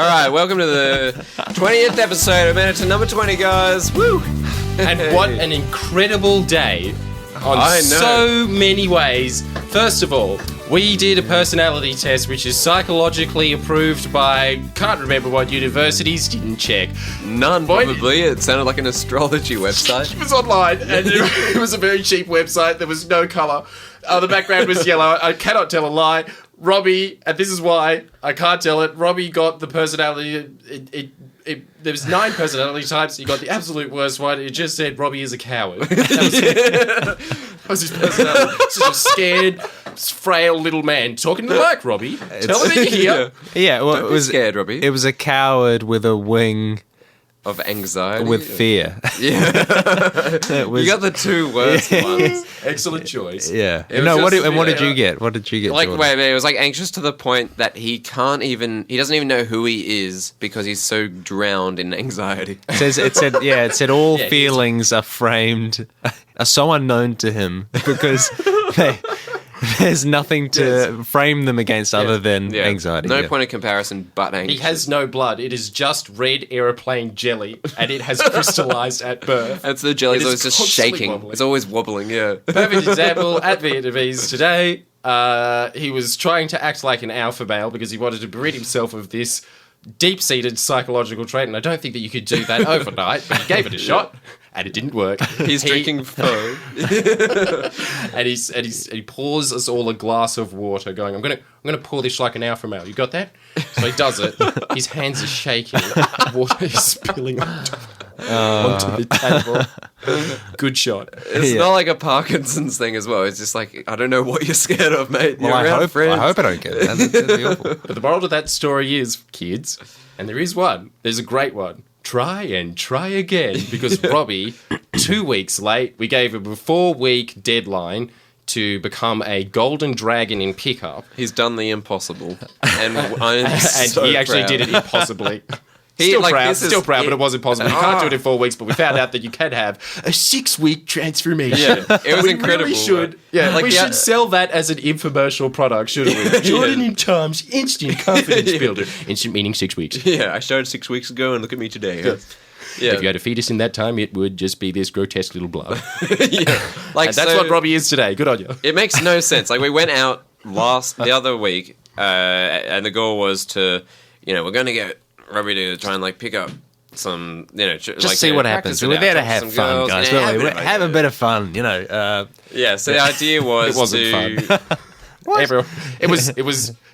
right, welcome to the 20th episode of Minute to Number 20, guys. Woo! And what an incredible day on so many ways. First of all, we did a personality test which is psychologically approved by, can't remember what universities, didn't check. None, probably. It sounded like an astrology website. It was online, and it was a very cheap website. There was no colour. The background was yellow. I cannot tell a lie. Robbie, and this is why I can't tell it, Robbie got the personality, there was 9 personality types, he got the absolute worst one. It just said Robbie is a coward. That was his personality. Such a scared, frail little man. Talking to the mic, Robbie. Tell him in here. Yeah, well, Don't be scared, Robbie. It was a coward with a wing of anxiety. with fear. Yeah. You got the 2 worst ones. Excellent choice. Yeah. No, what did you get? What did you get? Like, Jordan? wait, it was like anxious to the point that he doesn't even know who he is because he's so drowned in anxiety. It said all feelings are so unknown to him because there's nothing to frame them against other than anxiety. No point of comparison but anxious. He has no blood. It is just red aeroplane jelly, and it has crystallized at birth. It's the jelly's always just shaking. Wobbling. It's always wobbling, yeah. Perfect example, at Vietnamese today, he was trying to act like an alpha male because he wanted to rid himself of this deep-seated psychological trait, and I don't think that you could do that overnight, but he gave it a shot, and it didn't work. He's drinking pho. and he pours us all a glass of water, going, I'm gonna pour this like an alpha male. You got that? So he does it. His hands are shaking. Water is spilling onto the table. Good shot. It's not like a Parkinson's thing as well. It's just like, I don't know what you're scared of, mate. Well, I hope I don't get that. That'd be awful. But the moral of that story is, kids, and there is one. There's a great one. Try and try again, because Robbie, 2 weeks late, we gave him a 4-week deadline to become a golden dragon in pickup. He's done the impossible, and I'm And so he actually proud. did it impossibly. He, like, Still proud, but it was impossible. You can't do it in 4 weeks, but we found out that you can have a 6-week transformation. Yeah, it was we incredible. Really should. Yeah, we should sell that as an infomercial product, shouldn't we? Jordan in Times, instant confidence builder. Instant meaning 6 weeks. Yeah, I started 6 weeks ago, and look at me today. Yeah. If you had a fetus in that time, it would just be this grotesque little blob. Yeah, like, and that's what Robbie is today. Good on you. It makes no sense. Like, we went out the other week, and the goal was to, we're going to get Robbie to try and, like, pick up some, just see what happens. We're there to have fun, guys. Have a bit of fun, Yeah, so the idea was it wasn't fun.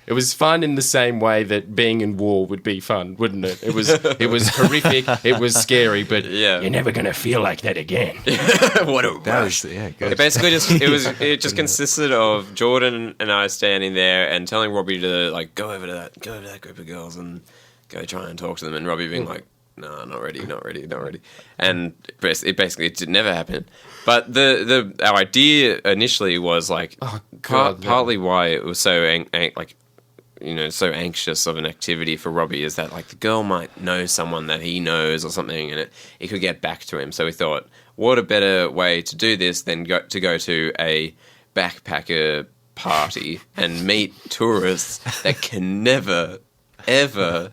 It was fun in the same way that being in war would be fun, wouldn't it? It was horrific. It was scary, but you're never gonna feel like that again. What a rush! Good. It basically it just consisted of Jordan and I standing there and telling Robbie to, like, go over to that group of girls and go try and talk to them, and Robbie being like, no, not ready. And it basically did never happen. But our idea initially was, like, partly why it was so so anxious of an activity for Robbie is that, like, the girl might know someone that he knows or something, and it could get back to him. So we thought, what a better way to do this than go to a backpacker party and meet tourists that can never, ever...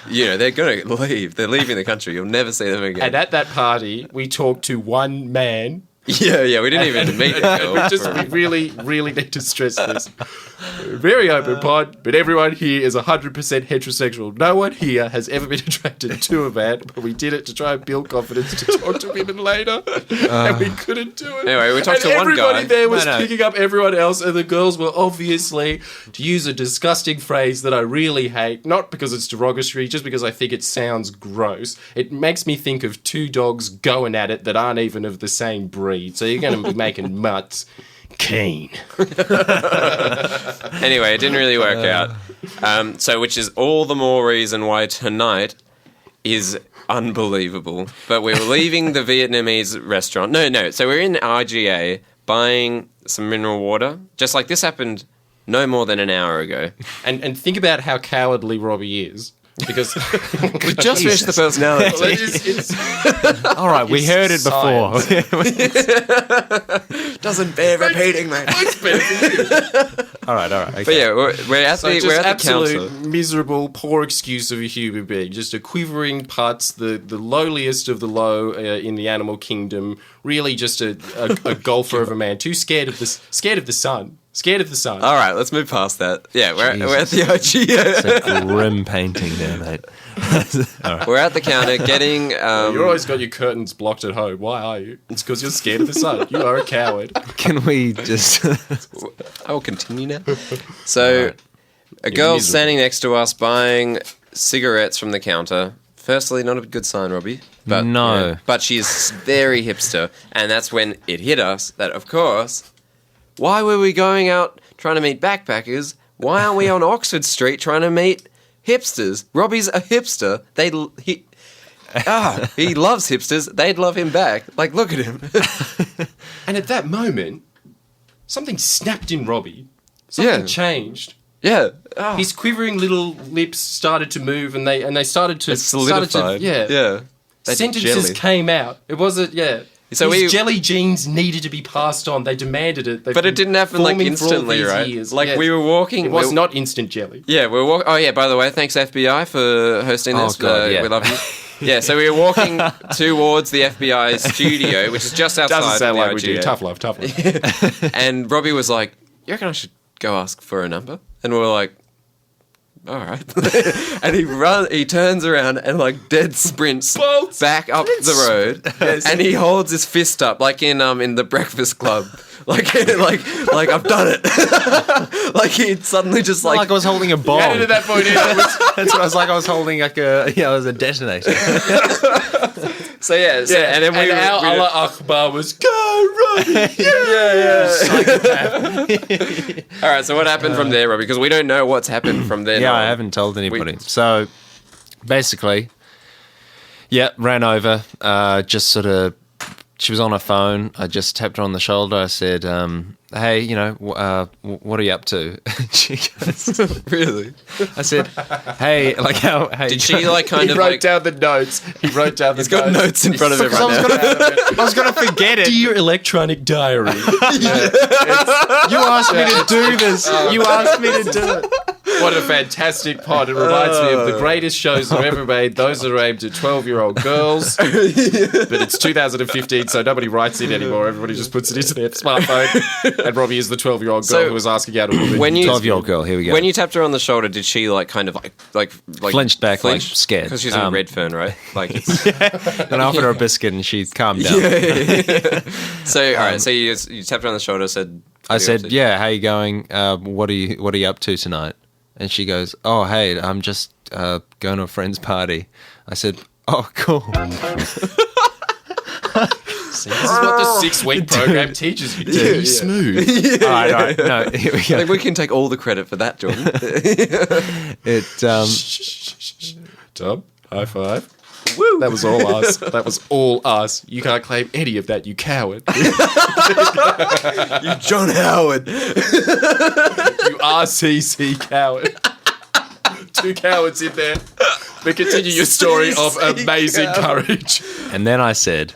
they're going to leave. They're leaving the country. You'll never see them again. And at that party, we talked to one man. Yeah, we didn't even meet a girl. We really, really need to stress this. Very open pod, but everyone here is 100% heterosexual. No one here has ever been attracted to a man, but we did it to try and build confidence to talk to women later, and we couldn't do it. Anyway, we talked to one guy. Everybody there was picking up everyone else, and the girls were obviously, to use a disgusting phrase that I really hate, not because it's derogatory, just because I think it sounds gross. It makes me think of 2 dogs going at it that aren't even of the same breed. So you're going to be making mutts keen. Anyway, it didn't really work out. So, which is all the more reason why tonight is unbelievable. But we were leaving the Vietnamese restaurant. No. So we're in RGA buying some mineral water. Just like this happened no more than an hour ago. And think about how cowardly Robbie is. because We just finished the personality. well, it's All right, we heard it before. Doesn't bear repeating, mate. it's better for you. All right. Okay. But yeah, we're at So the just we're at the absolute council. miserable, poor excuse of a human being. Just a quivering putz, the lowliest of the low in the animal kingdom. Really, just a golfer of a man, too scared of the sun. Scared of the sun. All right, let's move past that. Yeah, we're at the It's OG. a grim painting there, mate. All right. We're at the counter getting. You've always got your curtains blocked at home. Why are you? It's because you're scared of the sun. You are a coward. Can we just... I will continue now. So, a girl miserable. standing next to us buying cigarettes from the counter. Firstly, not a good sign, Robbie. But, No. yeah, but she's very hipster. And that's when it hit us that, of course, why were we going out trying to meet backpackers? Why aren't we on Oxford Street trying to meet hipsters? Robbie's a hipster. He loves hipsters. They'd love him back. Like, look at him. And at that moment, something snapped in Robbie. Something changed. Yeah. His quivering little lips started to move, and they started to It's solidified. Yeah. Sentences came out. It wasn't. So his jelly genes needed to be passed on. They demanded it. But it didn't happen like instantly, right? Like we were walking. It was not instant jelly. Yeah, we were walking. Oh yeah, by the way, thanks FBI for hosting this. Oh, God, yeah. We love you. Yeah, so we were walking towards the FBI studio, which is just outside. Doesn't sound the like we do. IGA. Tough love. And Robbie was like, "You reckon I should go ask for a number?" And we were like, "All right." And he turns around and like dead sprints back up the road, and he holds his fist up like in the Breakfast Club, like I've done it. Like he suddenly just like I was holding a bomb. At that point, That's what I was like. I was holding like it was a detonator. So and then our Allah Akbar was go Robbie. All right, so what happened from there, Robbie? Because we don't know what's happened from there. Yeah, I haven't told anybody. So basically, ran over. Just sort of, she was on her phone. I just tapped her on the shoulder. I said, "Hey, what are you up to?" She goes, Really? I said, "Hey, like how?" Hey, Did she like kind He of wrote like? down the notes. He wrote down the He's got notes in front of him Because right now. I was gonna forget it. Dear electronic diary. You asked me to do this. You asked me to do it. What a fantastic pod. It reminds me of the greatest shows I've ever made. Those are aimed at 12-year-old girls. But it's 2015, so nobody writes it anymore. Everybody just puts it into their smartphone. And Robbie is the 12-year-old girl So, who was asking out a woman. When you 12-year-old girl. Here we go. When you tapped her on the shoulder, did she like kind of like Flinched back, like, scared. Because she's in Redfern, right? Like, it's, and I offered her a biscuit, and she calmed down. so all right, so you tapped her on the shoulder, said. I said, "Yeah, how you going? What are you up to tonight?" And she goes, "Oh, hey, I'm just going to a friend's party." I said, "Oh, cool." This is what the 6-week program teaches you. Be smooth. All right. No, here we I go. think we can take all the credit for that, Jordan. Tom, high five. Woo. That was all us. That was all us. You can't claim any of that, you coward. You John Howard. You RCC coward. 2 cowards in there. But continue your story of amazing courage. And then I said,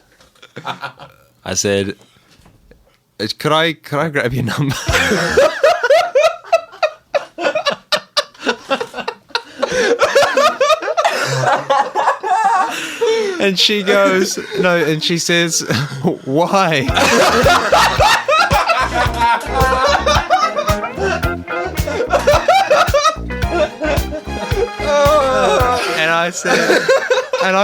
"Could I grab your number?" And she goes, "No," and she says, "Why?" And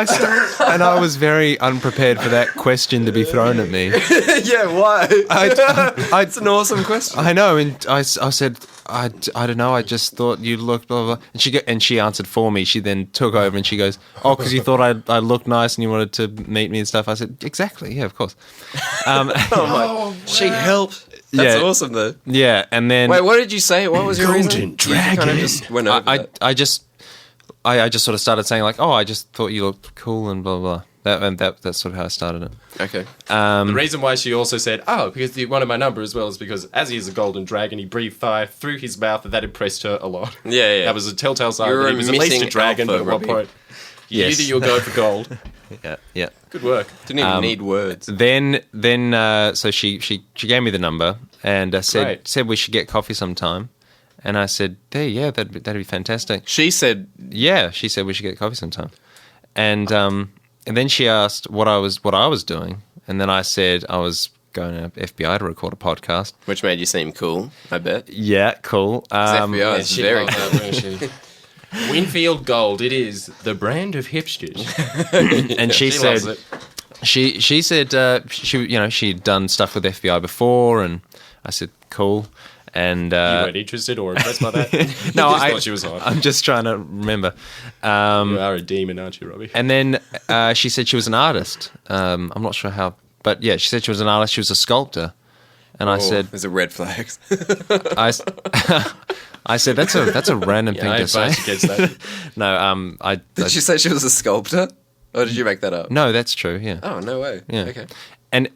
I was very unprepared for that question to be thrown at me. Yeah, why? It's an awesome question. I know, and I said, I don't know. I just thought you looked blah blah. blah. And she answered for me. She then took over and she goes, "Oh, because you thought I looked nice and you wanted to meet me and stuff." I said, "Exactly, yeah, of course." She helped. That's Yeah. awesome, though. Yeah, and then Wait, what did you say? What was your reason? Golden You kind of just went over that. I just sort of started saying like, "Oh, I just thought you looked cool and blah blah." That's sort of how I started it. Okay. The reason why she also said, because you wanted my number as well, is because as he is a golden dragon, he breathed fire through his mouth, and that impressed her a lot. Yeah. That was a telltale sign You're that he was at least a missing dragon, alpha, but at one Robbie. point, you knew Yes. that you were going for gold. Yeah. Good work. Didn't even need words. Then, so she gave me the number and Great. said we should get coffee sometime, and I said, yeah, that'd be fantastic. She said, Yeah, she said we should get coffee sometime, and then she asked what I was doing, and then I said I was going to FBI to record a podcast. which made you seem cool, I bet. Yeah, cool. FBI is she'd very love that, wouldn't she? Winfield Gold, it is the brand of hipsters. and she said loves it. she said she'd done stuff with FBI before, and I said cool. And You weren't interested or impressed by that? no, You just thought she was hot. I'm just trying to remember. You are a demon, aren't you, Robbie? And then she said she was an artist. I'm not sure how, but yeah, she said she was an artist. She was a sculptor, and I said, There's a red flags. I said that's a random thing I to say. advise against that. No, Did she say she was a sculptor? Or did you make that up? no, that's true. Yeah, Oh, no way. yeah. Okay. And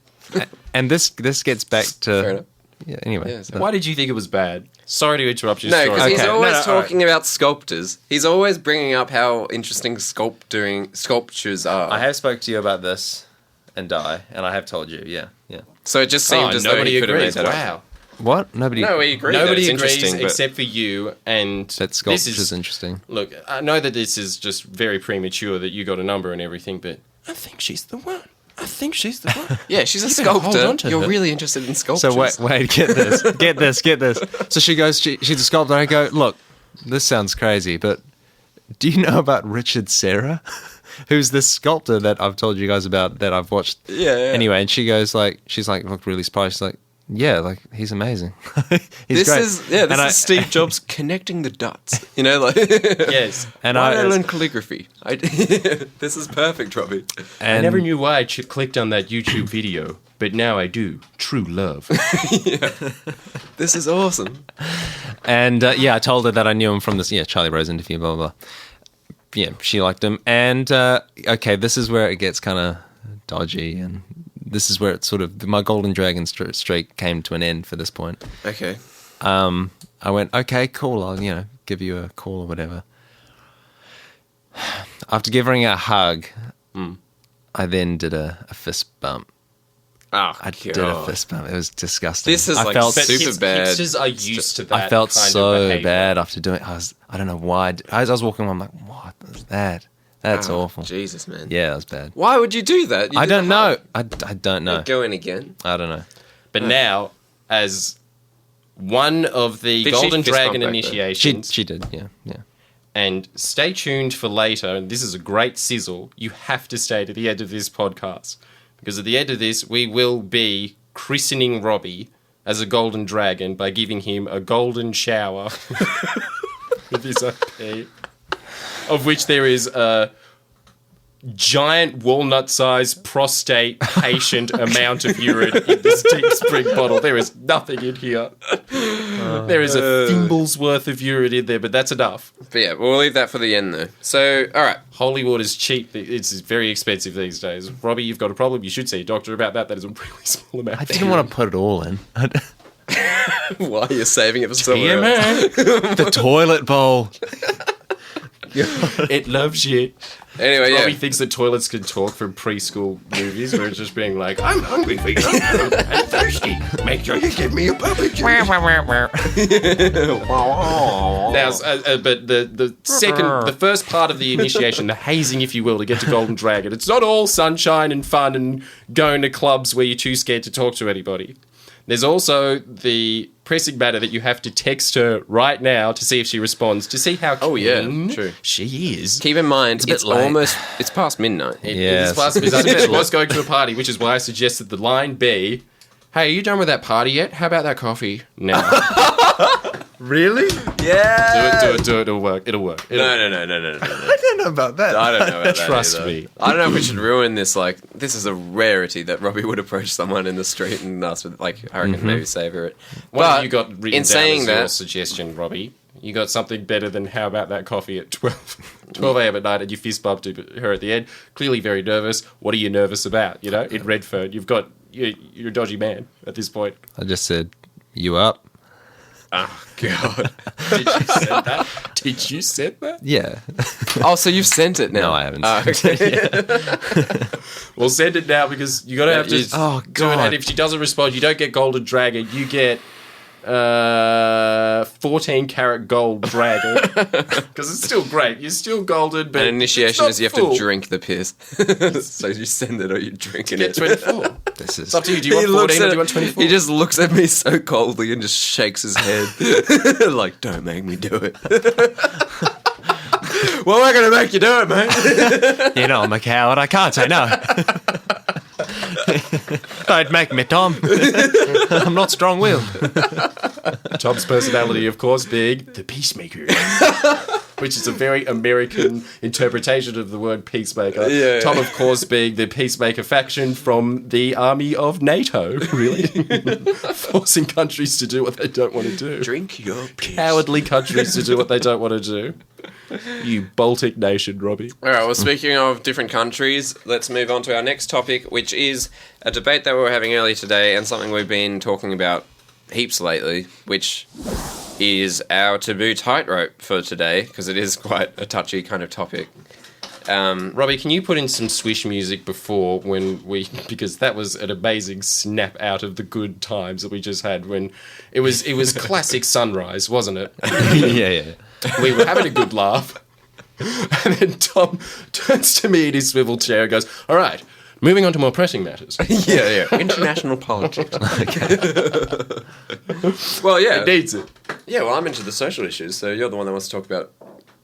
this gets back Fair to enough. yeah. Anyway, Yeah, so- Why did you think it was bad? Sorry to interrupt your No, story. because he's Okay. always No, talking about sculptors. He's always bringing up how interesting sculptures are. I have spoke to you about this and and I have told you. Yeah. So it just seemed as though nobody he could have made agrees. that up. Wow. What? Nobody. No, we agree. that Nobody it's agrees interesting, but- except for you, and that this sculpture's is interesting. Look, I know that this is just very premature that you got a number and everything, but I think she's the one. I think she's the one. Yeah, she's a You better hold on sculptor. to You're her. really interested in sculptures. So wait, get this. So she goes, she's a sculptor. I go, look, this sounds crazy, but do you know about Richard Serra, who's this sculptor that I've told you guys about that I've watched? Yeah. Anyway, and she's like, looked really surprised. She's like, yeah, like he's amazing. He's This great. is And this is Steve Jobs connecting the dots. You know, like Yes. And why I did I learn calligraphy? This is perfect, Robbie. and I never knew why I clicked on that YouTube video, but now I do. True love. This is awesome. And I told her that I knew him from this Charlie Rose interview, blah, blah, blah. Yeah, she liked him. And, okay, this is where it gets kind of dodgy. And this is where it sort of, my Golden Dragon streak came to an end for this point. Okay. I went, okay, cool. I'll, give you a call or whatever. After giving her a hug, I then did a fist bump. Oh, I did a fist bump. It was disgusting. This is I like felt super bad. Hipsters are used to that. I felt kind of so behavior. bad after doing it. I don't know why. As I was walking, I'm like, what is that? That's Oh, awful. Jesus, man. Yeah, that was bad. Why would you do that? You I did don't the know. hug. I don't know. Go in again. I don't know. But now, as one of the Did she Golden fist bump Dragon back then? initiations, She did, yeah. and stay tuned for later, and this is a great sizzle, you have to stay to the end of this podcast. Because at the end of this, we will be christening Robbie as a golden dragon by giving him a golden shower with his OP, of which there is a giant walnut-sized prostate patient amount of urine in this deep spring bottle. There is nothing in here. There is a thimble's worth of urine in there, but that's enough. But yeah, we'll leave that for the end, though. So, all right. Holy water's cheap. It's very expensive these days. Robbie, you've got a problem. You should see a doctor about that. That is a really small amount. I didn't want to put it all in. Why are you saving it for somewhere else? The toilet bowl. It loves you. Anyway, Robbie yeah. thinks that toilets can talk from preschool movies where it's just being like, I'm hungry for you. I'm thirsty. Make sure you give me a puppet. Now, but the first part of the initiation, the hazing, if you will, to get to Golden Dragon, it's not all sunshine and fun and going to clubs where you're too scared to talk to anybody. There's also the pressing matter that you have to text her right now to see if she responds, to see how Oh, yeah, keen true. she is. Keep in mind, bit it's late. it's past midnight. It Yes. is plus, because she was going to a party, which is why I suggested the line be, hey, are you done with that party yet? How about that coffee? Now. Really? Yeah. Do it. It'll work. It'll work. No. I don't know about that. I don't know about that Trust either. me. I don't know if we should ruin this. Like, this is a rarity that Robbie would approach someone in the street and ask for, like, I reckon maybe savor it. What But have you got written in down saying as your that, suggestion, Robbie? you got something better than how about that coffee at 12 a.m. at night, and you fist bumped her at the end. Clearly very nervous. What are you nervous about? You know, in Redfern, you're a dodgy man at this point. I just said, you up? Oh, God. Did you send that? Did you send that? Yeah. Oh, so you've sent it now? No, I haven't sent it. Well, send it now because you got to have to Oh, do it. God. And if she doesn't respond, you don't get Golden Dragon. You get 14 karat gold dragon because it's still great. You're still golden, but An initiation it's is you have not to full. drink the piss. So you send it or you're drinking Get it. 24. This is It's up to you. Do you want 14 or do you want 24? He just looks at me so coldly and just shakes his head. Like, don't make me do it. Well, we're going to make you do it, mate. You know, I'm a coward. I can't say no. Don't make me, Tom. I'm not strong-willed. Tom's personality, of course, being the peacemaker, which is a very American interpretation of the word peacemaker. Yeah. Tom, of course, being the peacemaker faction from the army of NATO, really. Forcing countries to do what they don't want to do. Drink your piss. Cowardly countries to do what they don't want to do. You Baltic nation, Robbie. All right, well, speaking of different countries, let's move on to our next topic, which is a debate that we were having earlier today and something we've been talking about heaps lately, which is our taboo tightrope for today, because it is quite a touchy kind of topic. Robbie, can you put in some swish music before because that was an amazing snap out of the good times that we just had when it was classic Sunrise, wasn't it? Yeah. We were having a good laugh. And then Tom turns to me in his swivel chair and goes, all right, moving on to more pressing matters. Yeah. International politics. Well, yeah. It needs it. Yeah, well, I'm into the social issues, so you're the one that wants to talk about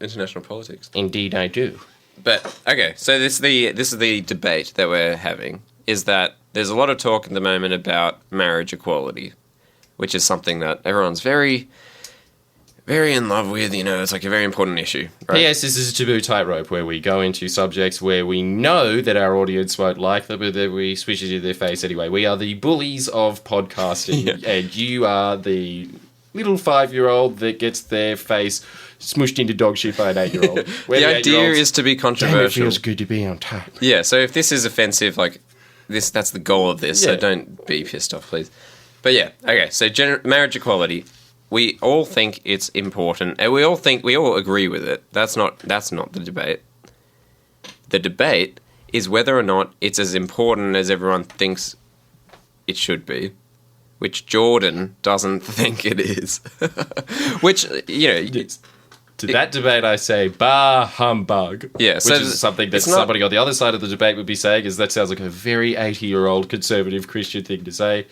international politics. Indeed, I do. But, okay, so this is the debate that we're having, is that there's a lot of talk at the moment about marriage equality, which is something that everyone's very, very in love with, you know, it's like a very important issue. Right? P.S. This is a taboo tightrope where we go into subjects where we know that our audience won't like them, but that we switch it in their face anyway. We are the bullies of podcasting, and you are the little 5-year-old that gets their face smushed into dog shit by an 8-year-old. The idea is to be Damn, it controversial. feels good to be on top. Yeah, so if this is offensive, like, that's the goal of this, so Yeah. don't be pissed off, please. But yeah, okay, so marriage equality, we all think it's important, and we all agree with it. That's not the debate. The debate is whether or not it's as important as everyone thinks it should be, which Jordan doesn't think it is. Which, you know... To that debate, I say, bah humbug. Yeah, which so is something that it's not- somebody on the other side of the debate would be saying, is that sounds like a very 80-year-old conservative Christian thing to say.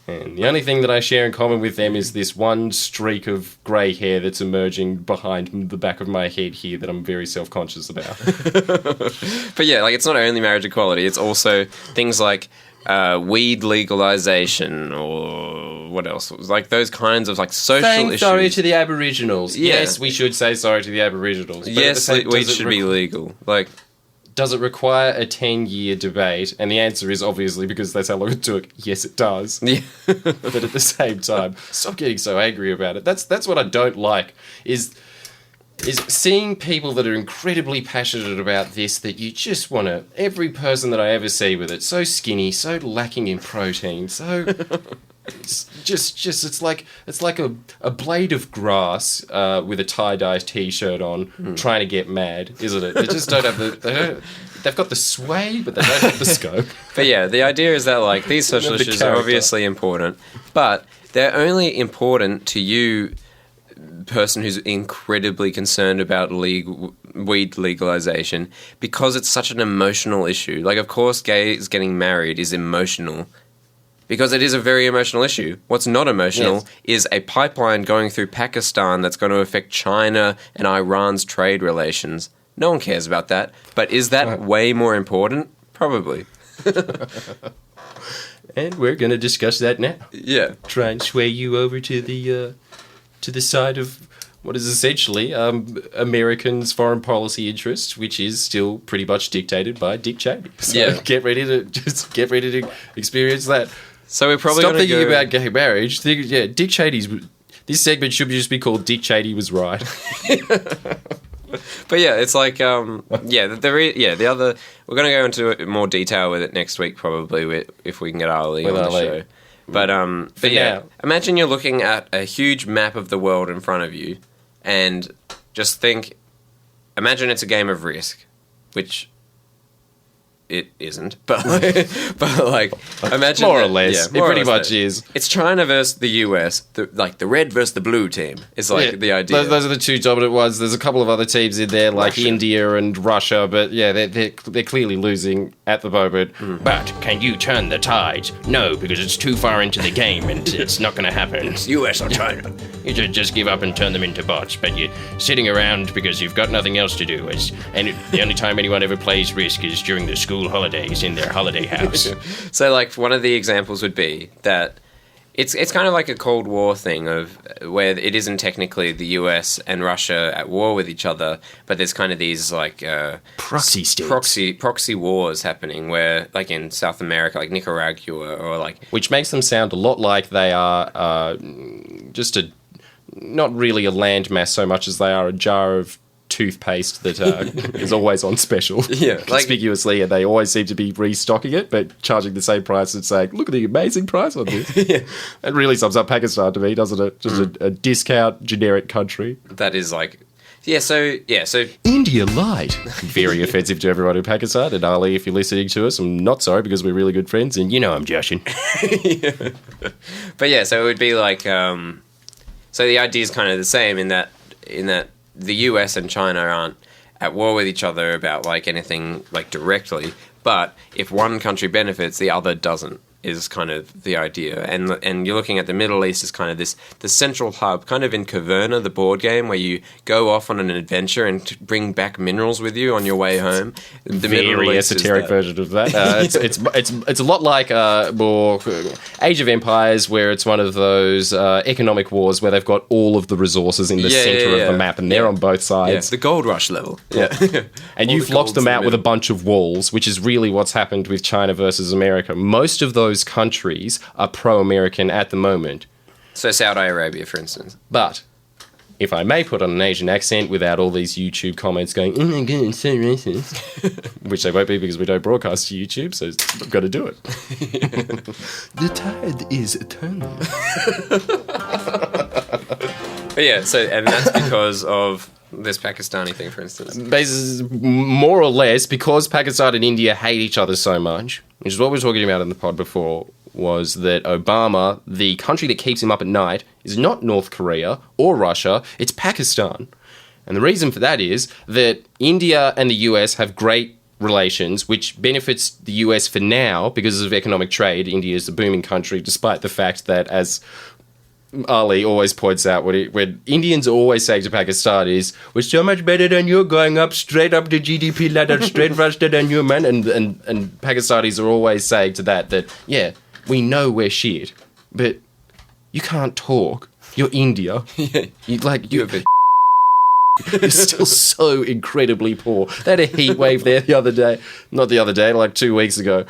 And the only thing that I share in common with them is this one streak of grey hair that's emerging behind the back of my head here that I'm very self-conscious about. But yeah, like, it's not only marriage equality, it's also things like weed legalization, or what else? Like those kinds of like social Saying issues. sorry to the Aboriginals. Yeah. Yes, we should say sorry to the Aboriginals. But Yes, at the same- weed does it should be legal. Like, does it require a 10-year debate? And the answer is obviously, because that's how long it took, yes, it does. yeah. But at the same time, stop getting so angry about it. That's what I don't like, is seeing people that are incredibly passionate about this, that you just want to... Every person that I ever see with it, so skinny, so lacking in protein, so... It's like a blade of grass with a tie-dye t-shirt on, trying to get mad, isn't it? They just don't have they've got the sway, but they don't have the scope. But yeah, the idea is that like these social The issues are character. obviously important, but they're only important to you, person who's incredibly concerned about weed legalization, because it's such an emotional issue. Like, of course, gays getting married is emotional, because it is a very emotional issue. What's not emotional is a pipeline going through Pakistan that's going to affect China and Iran's trade relations. No one cares about that. But is that way more important? Probably. And we're going to discuss that now. Yeah. Try and sway you over to the side of what is essentially Americans' foreign policy interest, which is still pretty much dictated by Dick Cheney. So get ready to experience that. So we're probably Stop going to thinking go... about gay marriage. Dick Cheney's This segment should just be called Dick Cheney was right. But yeah, it's like, the other... We're going to go into more detail with it next week, probably, if we can get Ali on the show. But yeah, imagine you're looking at a huge map of the world in front of you, and just imagine it's a game of Risk, which... It isn't, but like imagine more or less. Yeah, more it pretty much is. It's China versus the US, the red versus the blue team. Is like the idea. Those are the two dominant ones. There's a couple of other teams in there, like India and Russia, but yeah, they're clearly losing at the moment. But can you turn the tides? No, because it's too far into the game and it's not going to happen. It's US or China. You should just give up and turn them into bots. But you're sitting around because you've got nothing else to do. And the only time anyone ever plays Risk is during the school holidays in their holiday house. So, like, one of the examples would be that it's kind of like a Cold War thing of where it isn't technically the US and Russia at war with each other, but there's kind of these like proxy states, proxy wars happening where, like in South America, like Nicaragua, or like which makes them sound a lot like they are not really a landmass so much as they are a jar of toothpaste that is always on special, conspicuously, and they always seem to be restocking it, but charging the same price and saying, "Look at the amazing price on this." It really sums up Pakistan to me, doesn't it? Just a discount generic country. That is like, so India light, very offensive to everyone in Pakistan. And Ali, if you're listening to us, I'm not sorry because we're really good friends, and you know I'm joshing. But yeah, so it would be like, so the idea is kind of the same in that the US and China aren't at war with each other about like anything like directly, but if one country benefits, the other doesn't, is kind of the idea. And you're looking at the Middle East as kind of the central hub, kind of in Caverna, the board game, where you go off on an adventure and bring back minerals with you on your way home. The very esoteric version of that. It's a lot like more Age of Empires, where it's one of those economic wars where they've got all of the resources in the center of the map, and they're on both sides. The gold rush level. And you've locked them out with a bunch of walls, which is really what's happened with China versus America. Most of those countries are pro-American at the moment. So Saudi Arabia, for instance. But if I may put on an Asian accent without all these YouTube comments going, "Oh my god, it's so racist," which they won't be because we don't broadcast to YouTube, so I've got to do it. The tide is turning. But yeah, and that's because of this Pakistani thing, for instance. More or less, because Pakistan and India hate each other so much, which is what we were talking about in the pod before, was that Obama, the country that keeps him up at night, is not North Korea or Russia, it's Pakistan. And the reason for that is that India and the US have great relations, which benefits the US for now because of economic trade. India is a booming country, despite the fact that, as Ali always points out, when Indians always say to Pakistan is, "We're so much better than you, going up straight up the GDP ladder, straight faster than you, man." And Pakistanis are always saying to that, yeah, we know we're shit, but you can't talk. You're India. You're still so incredibly poor. They had a heat wave there like 2 weeks ago.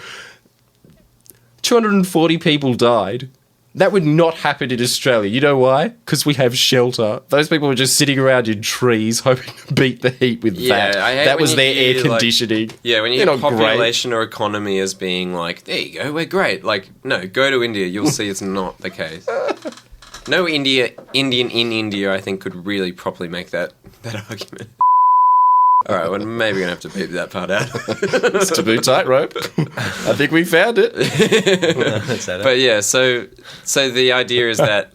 240 people died. That would not happen in Australia. You know why? Because we have shelter. Those people were just sitting around in trees hoping to beat the heat with that. That was their air conditioning. When you hear population or economy as being like, there you go, we're great. Like, no, go to India. You'll see it's not the case. No Indian in India, I think, could really properly make that argument. All right, well, maybe we're going to have to beep that part out. It's taboo tightrope. I think we found it. But yeah, so the idea is that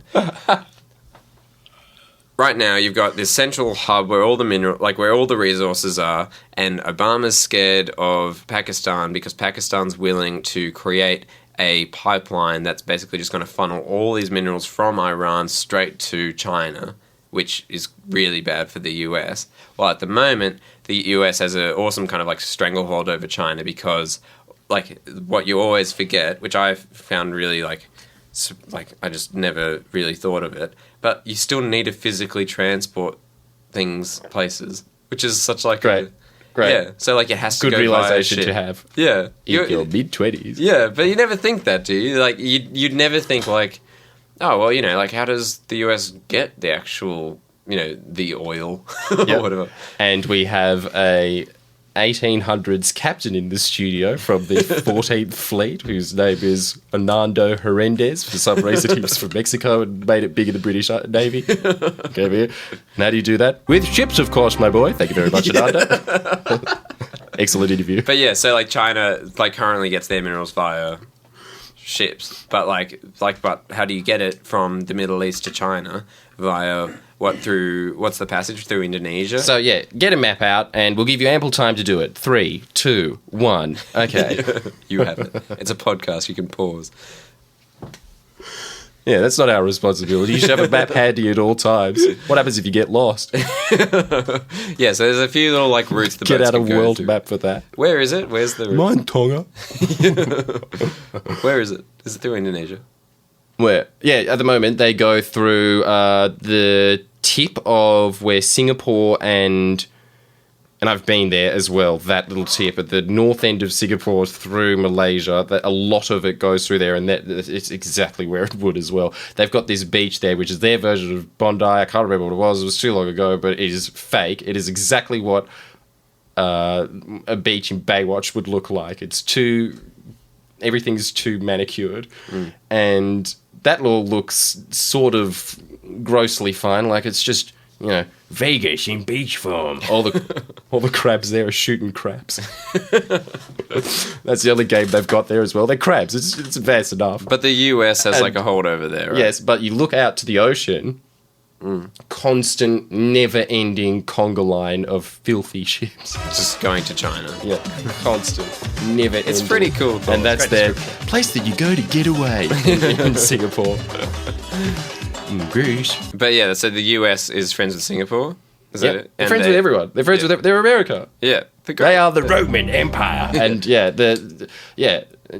right now you've got this central hub where all the where all the resources are, and Obama's scared of Pakistan because Pakistan's willing to create a pipeline that's basically just going to funnel all these minerals from Iran straight to China, which is really bad for the US. Well, at the moment, the US has an awesome kind of like stranglehold over China because, like, what you always forget, which I found really like I just never really thought of it, but you still need to physically transport places, which is such like Great. Yeah, so like it has to go realization via ship. to have. Yeah, in your mid-20s. Yeah, but you never think that, do you? Like you'd never think like, Oh, well, like, how does the US get the actual, the oil or Yep. whatever? And we have a 1800s captain in the studio from the 14th Fleet, whose name is Hernando Herendez. For some reason, he was from Mexico and made it big in the British Navy. Come here. And how do you do that? With ships, of course, my boy. Thank you very much, Hernando. Excellent interview. But yeah, so, like, China, like, currently gets their minerals via ships. But, but how do you get it from the Middle East to China via... what's the passage through Indonesia? So, yeah, get a map out, and we'll give you ample time to do it. 3, 2, 1. Okay. You have it. It's a podcast. You can pause. Yeah, that's not our responsibility. You should have a map handy at all times. What happens if you get lost? Yeah, so there's a few little, like, routes the Get boats out a can go world through. map for that. Where is it? Where's the route? Mine, Tonga. Where is it? Is it through Indonesia? Where? Yeah, at the moment they go through the tip of where Singapore and I've been there as well, that little tip at the north end of Singapore through Malaysia. That a lot of it goes through there, and that it's exactly where it would as well. They've got this beach there, which is their version of Bondi. I can't remember what it was. It was too long ago, but it is fake. It is exactly what a beach in Baywatch would look like. Everything's too manicured, and that all looks sort of grossly fine. Like it's just, Vegas in beach form. All the crabs there are shooting crabs. That's the only game they've got there as well. They're crabs. It's advanced enough. But the US has like a holdover there, right? Yes, but you look out to the ocean, constant, never-ending conga line of filthy ships. Just going to China. Yeah, constant, never-ending. It's pretty cool. And that's their place that you go to get away in Singapore. Greece. But yeah, so the US is friends with Singapore. Is that it? They're friends with everyone. They're friends with. They're America. Yeah, They are the Roman Empire. And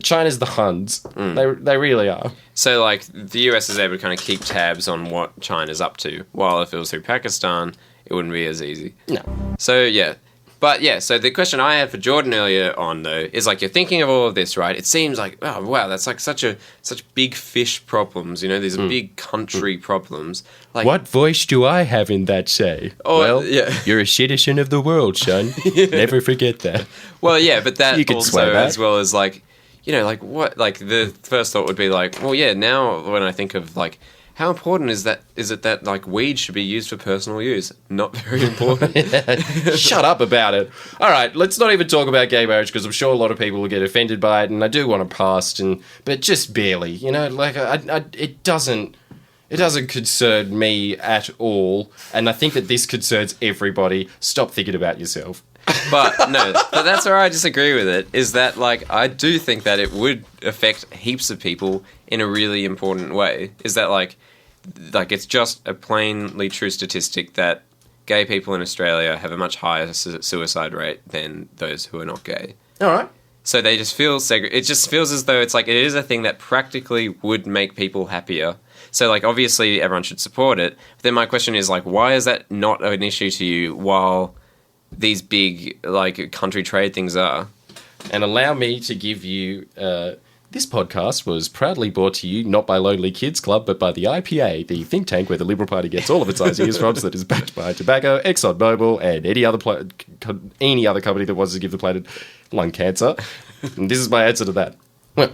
China's the Huns. They really are. So like the US is able to kind of keep tabs on what China's up to, while if it was through Pakistan, it wouldn't be as easy. No. So yeah. But yeah, so the question I had for Jordan earlier on though is like you're thinking of all of this, right? It seems like oh wow, that's like such big fish problems, these big country problems. Like What voice do I have in that say? Oh, well, yeah. You're a citizen of the world, son. Never forget that. Well, yeah, but that You could also sway that. as well as like like what like the first thought would be like, well yeah, now when I think of like how important is it that like weed should be used for personal use? Not very important. Shut up about it. All right, let's not even talk about gay marriage because I'm sure a lot of people will get offended by it, and I do want to pass, but just barely. Like it doesn't concern me at all, and I think that this concerns everybody. Stop thinking about yourself. But that's where I disagree with it, is that, like, I do think that it would affect heaps of people in a really important way. Is that, like it's just a plainly true statistic that gay people in Australia have a much higher suicide rate than those who are not gay. All right. So they just feel it just feels as though it's like it is a thing that practically would make people happier. So, like, obviously everyone should support it. But then my question is, like, why is that not an issue to you while these big, like, country trade things are? And allow me to give you... this podcast was proudly brought to you not by Lonely Kids Club, but by the IPA, the think tank where the Liberal Party gets all of its ideas from, so that is backed by tobacco, ExxonMobil, and any other company that wants to give the planet lung cancer. And this is my answer to that. Well,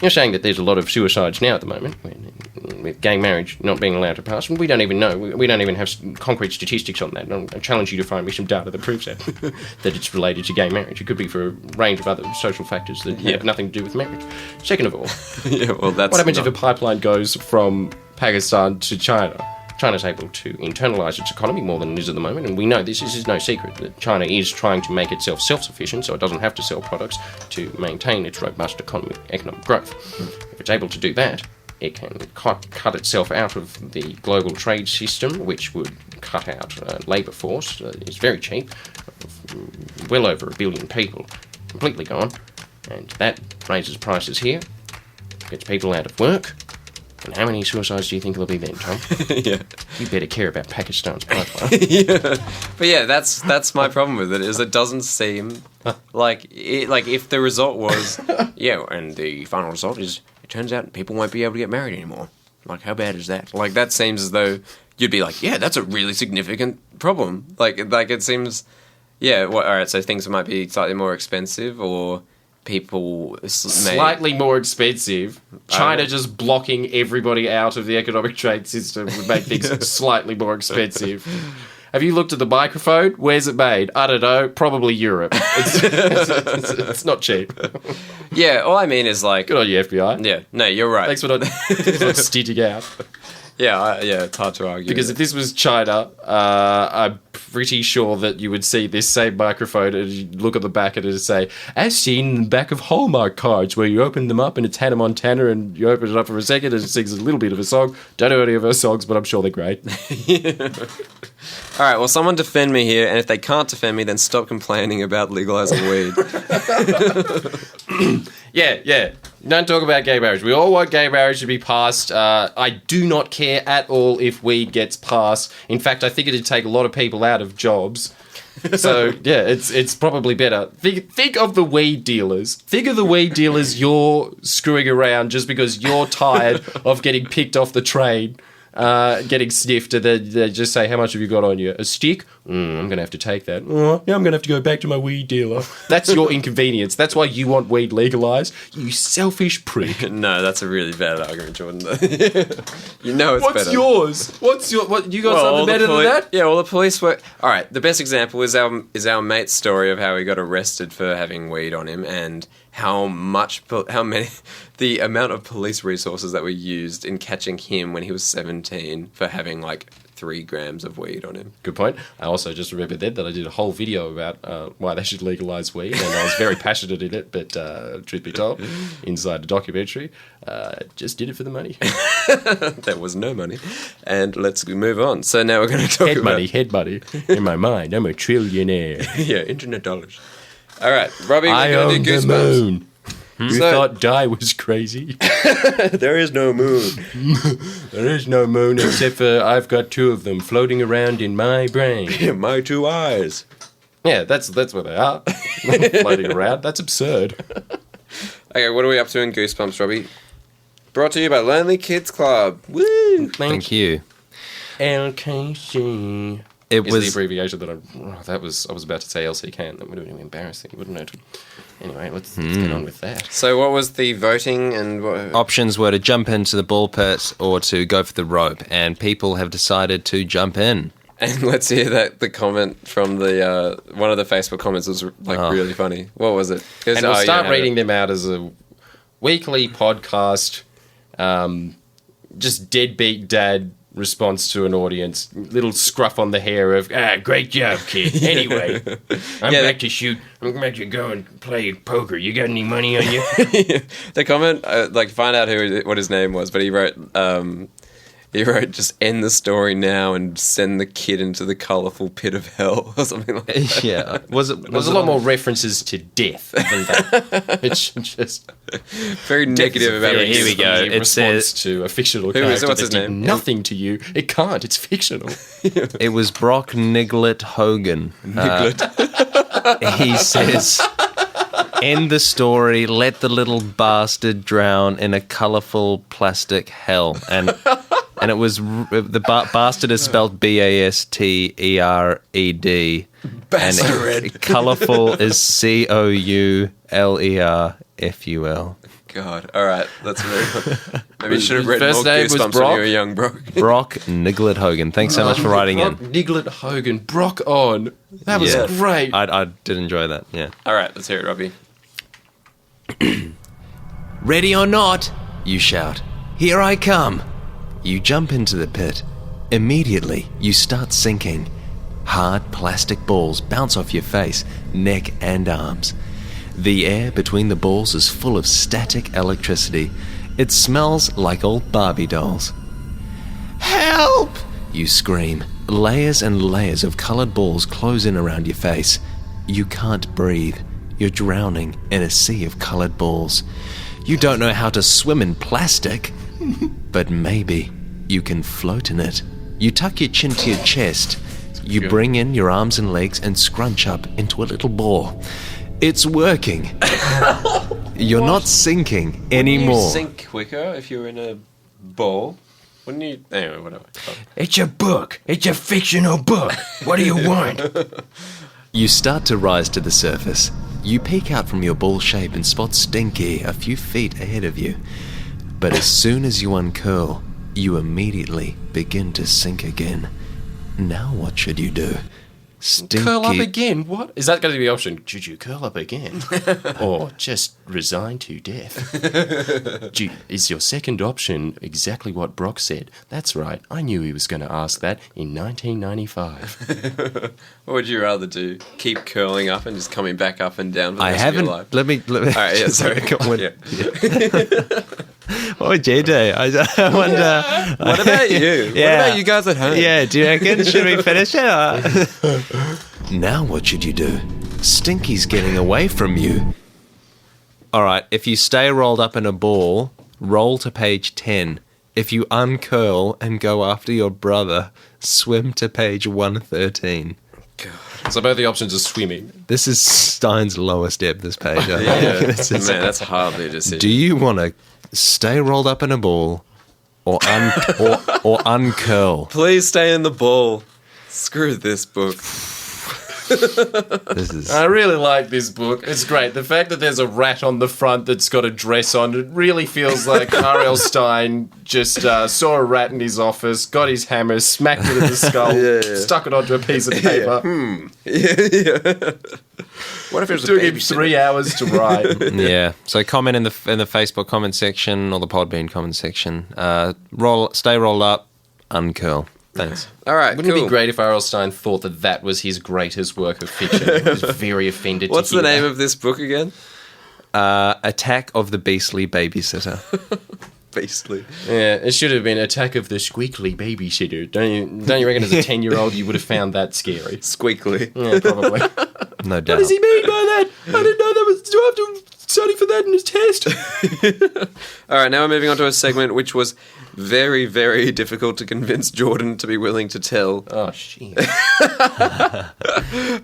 you're saying that there's a lot of suicides now at the moment, with gay marriage not being allowed to pass. We don't even know. We don't even have concrete statistics on that. I challenge you to find me some data that proves that, that it's related to gay marriage. It could be for a range of other social factors that have nothing to do with marriage. Second of all, what happens if a pipeline goes from Pakistan to China? China's able to internalise its economy more than it is at the moment, and we know this is no secret that China is trying to make itself self-sufficient, so it doesn't have to sell products to maintain its robust economic growth. If it's able to do that, it can cut itself out of the global trade system, which would cut out labour force. It's very cheap, well over 1 billion people completely gone, and that raises prices here, gets people out of work. And how many suicides do you think there'll be then, Tom? Yeah. You better care about Pakistan's pipeline. But yeah, that's my problem with it, is it doesn't seem like if the result was and the final result is it turns out people won't be able to get married anymore. Like, how bad is that? Like, that seems as though you'd be like, yeah, that's a really significant problem. Like it seems, yeah. All right, so things might be slightly more expensive, or people slightly more expensive. China just blocking everybody out of the economic trade system would make things slightly more expensive. Have you looked at the microphone? Where's it made? I don't know. Probably Europe. It's not cheap. Yeah, all I mean is like... Good on you, FBI. Yeah, no, you're right. Thanks for not stitching out. Yeah, it's hard to argue. Because if this was China, I'm pretty sure that you would see this same microphone and you'd look at the back and it'd say, as seen in the back of Hallmark cards, where you open them up and it's Hannah Montana and you open it up for a second and it sings a little bit of a song. Don't know any of her songs, but I'm sure they're great. All right, well, someone defend me here, and if they can't defend me, then stop complaining about legalizing weed. Yeah. Don't talk about gay marriage. We all want gay marriage to be passed. I do not care at all if weed gets passed. In fact, I think it'd take a lot of people out of jobs. So, yeah, it's probably better. Think of the weed dealers. Think of the weed dealers you're screwing around just because you're tired of getting picked off the train. Getting sniffed, and they just say, how much have you got on you? A stick? I'm going to have to take that. Yeah, I'm going to have to go back to my weed dealer. That's your inconvenience. That's why you want weed legalised. You selfish prick. No, that's a really bad argument, Jordan. You know it's What's better. yours? What you got something better than that? Yeah, well, the police were... All right, the best example is our mate's story of how he got arrested for having weed on him, and how many... The amount of police resources that were used in catching him when he was 17 for having, 3 grams of weed on him. Good point. I also just remembered then that I did a whole video about why they should legalise weed, and I was very passionate in it, but truth be told, inside the documentary, just did it for the money. There was no money. And let's move on. So now we're going to talk about... Head money. In my mind, I'm a trillionaire. Yeah, internet dollars. All right, Robbie, we're I going own to do the Goosebumps. moon. You thought Di was crazy? There is no moon. There is no moon except for I've got 2 of them floating around in my brain. My 2 eyes. Yeah, that's where they are. Floating around. That's absurd. Okay, what are we up to in Goosebumps, Robbie? Brought to you by Lonely Kids Club. Woo! Thank you. LKC. It is was the abbreviation that I was about to say LCK, and that would have been embarrassing, wouldn't it? Anyway, let's get on with that. So what was the voting and what... options were to jump into the ball pit or to go for the rope, and people have decided to jump in. And let's hear the comment from the one of the Facebook comments was really funny. What was it? And I'll start reading them out as a weekly podcast, just deadbeat dad response to an audience, little scruff on the hair of great job, kid. Anyway, I'm back to shoot. I'm back to go and play poker. You got any money on you? The comment, find out what his name was, but he wrote just end the story now and send the kid into the colourful pit of hell or something like that. Yeah, There's a lot more references to death than that. It's just very negative about it. Here we go. It says to a fictional what's character his name? Nothing to you. It can't. It's fictional. it was Brock Niglet Hogan. He says, end the story, let the little bastard drown in a colourful plastic hell. And it was, bastard is spelled Bastered. Bastard. And colourful is Coullerful. God. All right. That's very fun. Maybe you should have read more First name was Goosebumps when Brock? you were young, Brock. Brock Niglet Hogan. Thanks so much for writing in. Niglet Hogan. Brock on. That was great. I did enjoy that, yeah. All right. Let's hear it, Robbie. Ready or not, you shout. Here I come. You jump into the pit. Immediately, you start sinking. Hard plastic balls bounce off your face, neck, and arms. The air between the balls is full of static electricity. It smells like old Barbie dolls. Help! You scream. Layers and layers of coloured balls close in around your face. You can't breathe. You're drowning in a sea of coloured balls. You don't know how to swim in plastic, but maybe you can float in it. You tuck your chin to your chest. You bring in your arms and legs and scrunch up into a little ball. It's working. You're not sinking anymore. Wouldn't you sink quicker if you were in a ball? Wouldn't you? Anyway, whatever. It's a book. It's a fictional book. What do you want? You start to rise to the surface. You peek out from your ball shape and spot Stinky a few feet ahead of you. But as soon as you uncurl, you immediately begin to sink again. Now what should you do? Stinky... Curl up again? What? Is that going to be the option? Should you curl up again? Or just resign to death? Is your second option exactly what Brock said? That's right. I knew he was going to ask that in 1995. What would you rather do? Keep curling up and just coming back up and down for the I rest haven't... of your life? Let me... All right, yeah, sorry. Yeah. What would you do? I wonder... What about you? Yeah. What about you guys at home? Yeah, do you reckon? Should we finish it? Now what should you do? Stinky's getting away from you. All right, if you stay rolled up in a ball, roll to page 10. If you uncurl and go after your brother, swim to page 113. God. So both the options are swimming. This is Stein's lowest ebb, this page. I Yeah, think. man, that's hardly a decision. Do you want to stay rolled up in a ball or uncurl? Please stay in the ball. Screw this book. This is... I really like this book. It's great. The fact that there's a rat on the front that's got a dress on, it really feels like R.L. Stein just saw a rat in his office, got his hammer, smacked it in the skull, stuck it onto a piece of paper. Yeah. What if it was It took him 3 hours to write. Yeah. So comment in the Facebook comment section or the Podbean comment section. Stay rolled up, uncurl. Thanks. All right, Wouldn't cool. it be great if R.L. Stein thought that that was his greatest work of fiction? He was very offended What's to hear the name that. of this book again? Attack of the Beastly Babysitter. Beastly. Yeah, it should have been Attack of the Squeakly Babysitter. Don't you reckon as a 10-year-old you would have found that scary? Squeakly. Yeah, probably. No doubt. What does he mean by that? I didn't know that was... Do I have to study for that in his test? All right, now we're moving on to a segment which was very, very difficult to convince Jordan to be willing to tell. Oh, shit.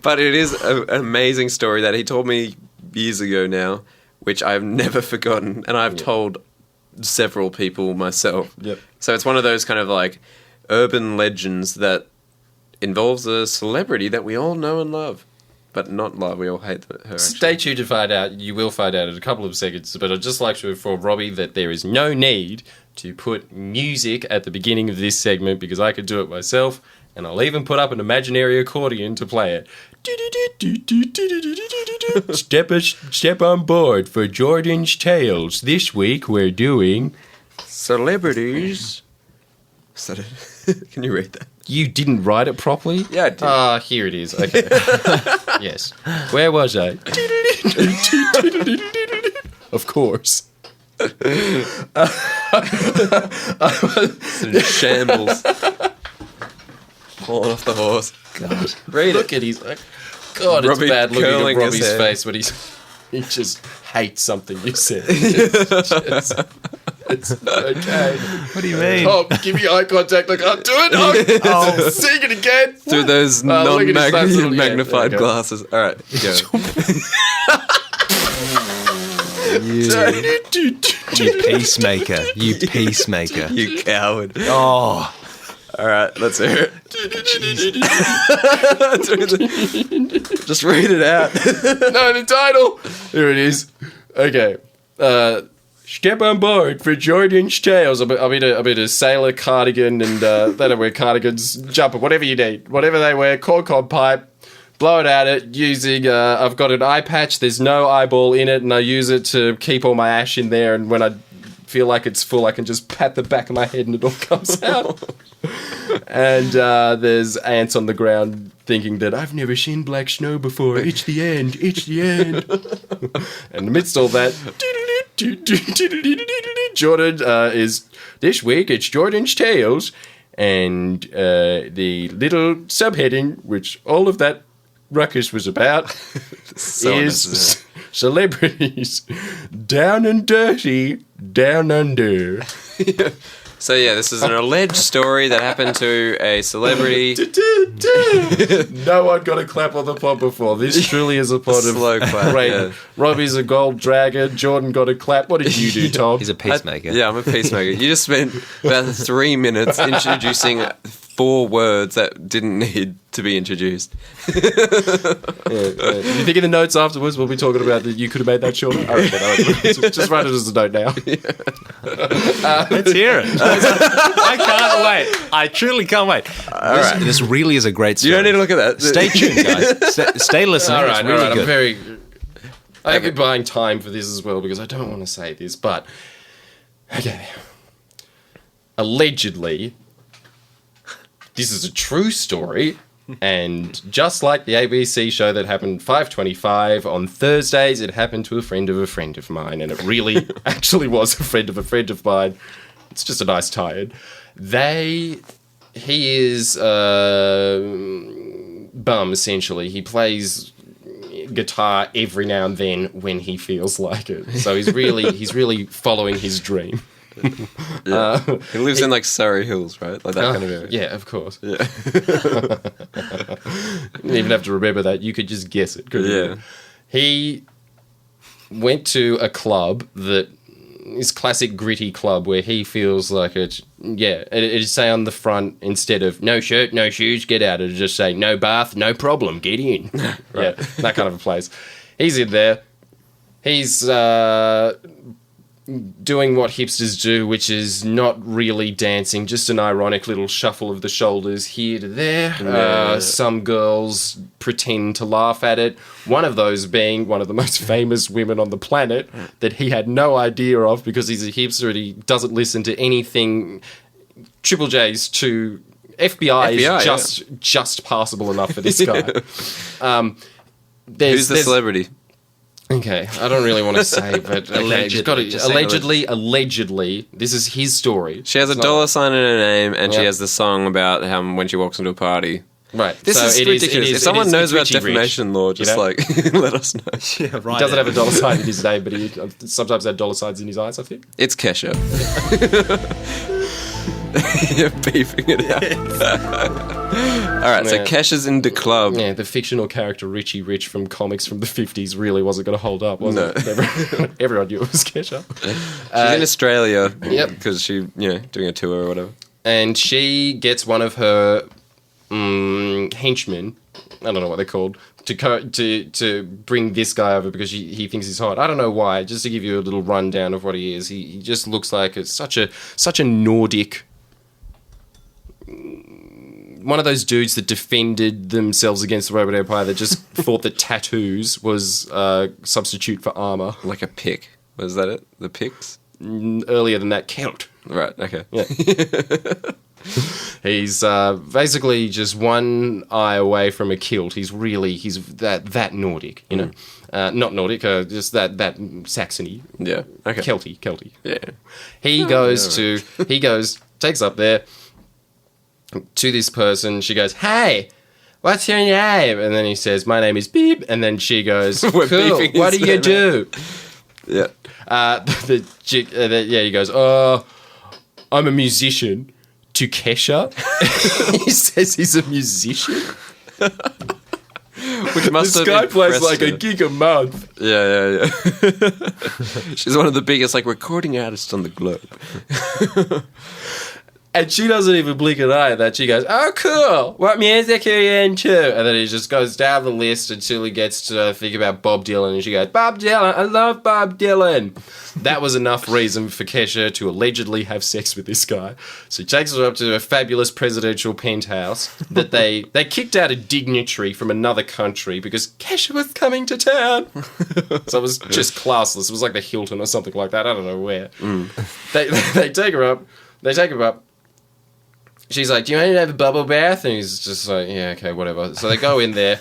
But it is an amazing story that he told me years ago now, which I've never forgotten, and I've told several people myself. Yep. So it's one of those kind of like urban legends that involves a celebrity that we all know and love. But not love, we all hate her. Actually. Stay tuned to find out. You will find out in a couple of seconds. But I'd just like to inform Robbie that there is no need to put music at the beginning of this segment because I could do it myself. And I'll even put up an imaginary accordion to play it. Step on board for Jordan's Tales. This week we're doing... Celebrities. Is that it? Can you read that? You didn't write it properly? Yeah, I did. Ah, here it is. Okay. Yes. Where was I? Of course. Shambles. Falling off the horse. God. Read Look it. at his... God, it's Robbie bad looking curling at his Robbie's hair. face when he just hates something you said. It's okay. What do you mean? Oh, give me eye contact. I can't do it. Oh, sing it again. Through those look at his nice little- yeah, magnified okay. glasses. All right, go. You peacemaker. You peacemaker. You coward. Oh. All right, let's hear it. Just read it out. No, the title. Here it is. Okay. Step on board for Jordan's Tales. I'll be a sailor cardigan and they don't wear cardigans, jumper, whatever you need. Whatever they wear, corncob pipe, blow it at it using, I've got an eye patch, there's no eyeball in it, and I use it to keep all my ash in there, and when I feel like it's full, I can just pat the back of my head and it all comes out. And there's ants on the ground thinking that I've never seen black snow before. It's the end. It's the end. And amidst all that, Jordan is this week. It's Jordan's Tales, and the little subheading, which all of that ruckus was about, So is unnecessary. celebrities down and dirty, down under. So yeah, this is an alleged story that happened to a celebrity. No one got a clap on the pod before. This truly is a pod of Slow clap, great. yeah. Robbie's a gold dragon. Jordan got a clap. What did you do, Tom? He's a peacemaker. Yeah, I'm a peacemaker. You just spent about 3 minutes introducing 4 words that didn't need to be introduced. You think in the notes afterwards we'll be talking about that you could have made that shorter? I reckon. Just write it as a note now. Let's hear it. I can't wait. I truly can't wait. This really is a great story. You don't need to look at that. Stay tuned, guys. Stay listening. All It's right, really all right. good. I've been buying time for this as well because I don't want to say this, but okay. Allegedly, this is a true story, and just like the ABC show that happened 5:25 on Thursdays, it happened to a friend of mine, and it really actually was a friend of mine. It's just a nice tie-in. He is bum essentially. He plays guitar every now and then when he feels like it. So he's really following his dream. Yeah. He lives in like Surrey Hills, right? Like that kind of area. Yeah, of course. Yeah. You didn't even have to remember that. You could just guess it, couldn't you? He went to a club that is classic gritty club where he feels like it'd say on the front, instead of no shirt, no shoes, get out, it'd just say no bath, no problem, get in. Yeah, that kind of a place. He's in there. He's doing what hipsters do, which is not really dancing, just an ironic little shuffle of the shoulders here to there. Some girls pretend to laugh at it. One of those being one of the most famous women on the planet that he had no idea of because he's a hipster and he doesn't listen to anything. Triple J's to FBI is just passable enough for this guy. Who's the celebrity? Okay, I don't really want to say, but allegedly, this is his story. She has a dollar sign in her name, and she has the song about how when she walks into a party. Right. This is ridiculous. If someone knows about defamation law, just let us know. Yeah, right. He doesn't have a dollar sign in his name, but he sometimes has dollar signs in his eyes, I think. It's Kesha. You're beefing it out. Alright, so Kesha's in the club. Yeah, the fictional character Richie Rich from comics from the 50s really wasn't going to hold up, was it? Everyone knew it was Kesha. She's in Australia because she, doing a tour or whatever. And she gets one of her henchmen, I don't know what they're called, to bring this guy over because he thinks he's hot. I don't know why. Just to give you a little rundown of what he is, he just looks like such a Nordic. One of those dudes that defended themselves against the Roman Empire that just thought that tattoos was a substitute for armor. Like a pick. Was that it? The picks? Earlier than that, Celt. Right, okay. Yeah. He's basically just one eye away from a kilt. He's that Nordic, not Nordic, just that Saxony. Yeah. Okay. Kelty. Yeah. He takes up there to this person. She goes, "Hey, what's your name?" And then he says, "My name is Beep." And then she goes, "Cool. What do you do?" Yeah. He goes, "Oh, I'm a musician." To Kesha, he says he's a musician. Which must this guy plays like a gig a month. Yeah. She's one of the biggest recording artists on the globe. And she doesn't even blink an eye at that. She goes, "Oh, cool. What music are you into?" And then he just goes down the list until he gets to think about Bob Dylan. And she goes, "Bob Dylan. I love Bob Dylan." That was enough reason for Kesha to allegedly have sex with this guy. So he takes her up to a fabulous presidential penthouse that they kicked out a dignitary from another country because Kesha was coming to town. So it was just classless. It was like the Hilton or something like that. I don't know where. They take her up. She's like, "Do you want to have a bubble bath?" And he's just like, "Yeah, okay, whatever." So they go in there.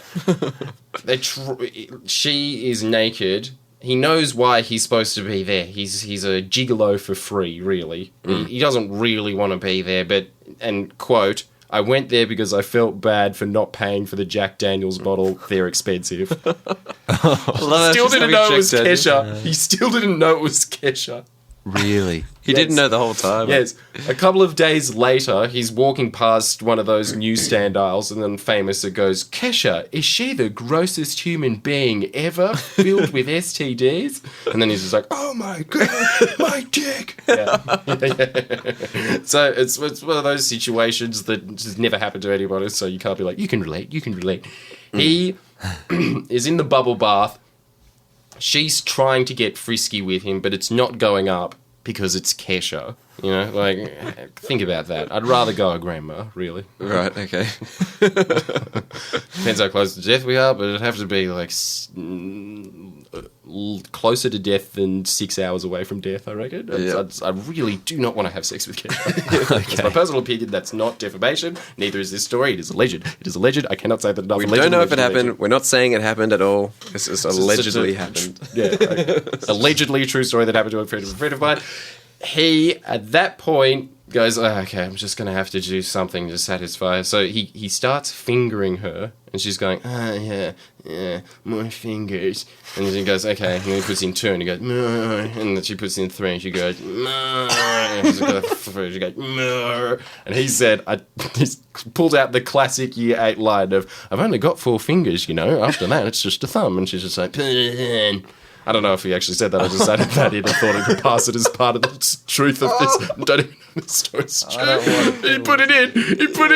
She is naked. He knows why he's supposed to be there. He's a gigolo for free, really. He doesn't really want to be there, and quote, "I went there because I felt bad for not paying for the Jack Daniels bottle. They're expensive." Still didn't know it was Kesha. He still didn't know it was Kesha. Really? He didn't know the whole time. Yes. A couple of days later, he's walking past one of those newsstand aisles, and then famous it goes, Kesha, is she the grossest human being ever filled with STDs? And then he's just like, oh my God, my dick. Yeah. So it's one of those situations that just never happened to anybody, so you can't be like, you can relate. He is in the bubble bath. She's trying to get frisky with him, but it's not going up because it's Kesha. You know, like, think about that. I'd rather go a grandma, really. Right, okay. Depends how close to death we are, but it'd have to be, like, closer to death than 6 hours away from death, I reckon. I really do not want to have sex with Kesha. It's my personal opinion. That's not defamation. Neither is this story. It is alleged. It is alleged. I cannot say that enough. We don't know if it happened. We're not saying it happened at all. This is allegedly happened. Yeah, right. Allegedly a true story that happened to a friend of mine. He, at that point, goes, oh, okay, I'm just going to have to do something to satisfy her. So he starts fingering her, and she's going, yeah, more fingers. And then he goes, okay, and then he puts in 2, and he goes, more. And then she puts in 3, and she goes, more. And she goes, more. And he said, he's pulled out the classic Year 8 line of, I've only got 4 fingers, you know, after that it's just a thumb. And she's just like, I don't know if he actually said that. I just added that in and thought I could pass it as part of the truth of this. I don't even know the story's true. He put it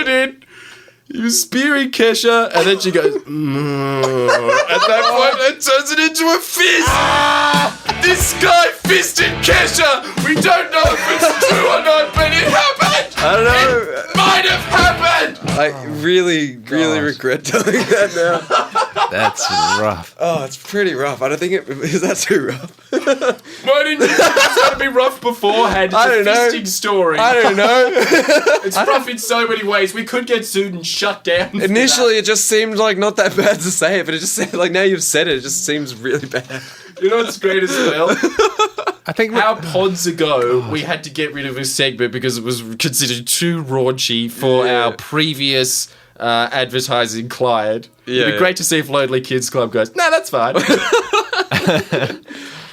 in. He was spearing Kesha, and then she goes, At that point, it turns it into a fist. This guy fisted Kesha. We don't know if it's true or not, but it happened. I don't know. It might have happened. I really regret telling that now. That's rough. Oh, it's pretty rough. I don't think is that too rough? Why didn't you think it was going to be rough beforehand? It's I don't a fisting story. I don't know. It's rough in so many ways. We could get sued and shut down. Initially, it just seemed like not that bad to say it, but it just seemed like now you've said it, it just seems really bad. You know what's great as well? I think How pods ago we had to get rid of a segment because it was considered too raunchy for our previous advertising client. Yeah. It'd be great to see if Lonely Kids Club goes, no, that's fine.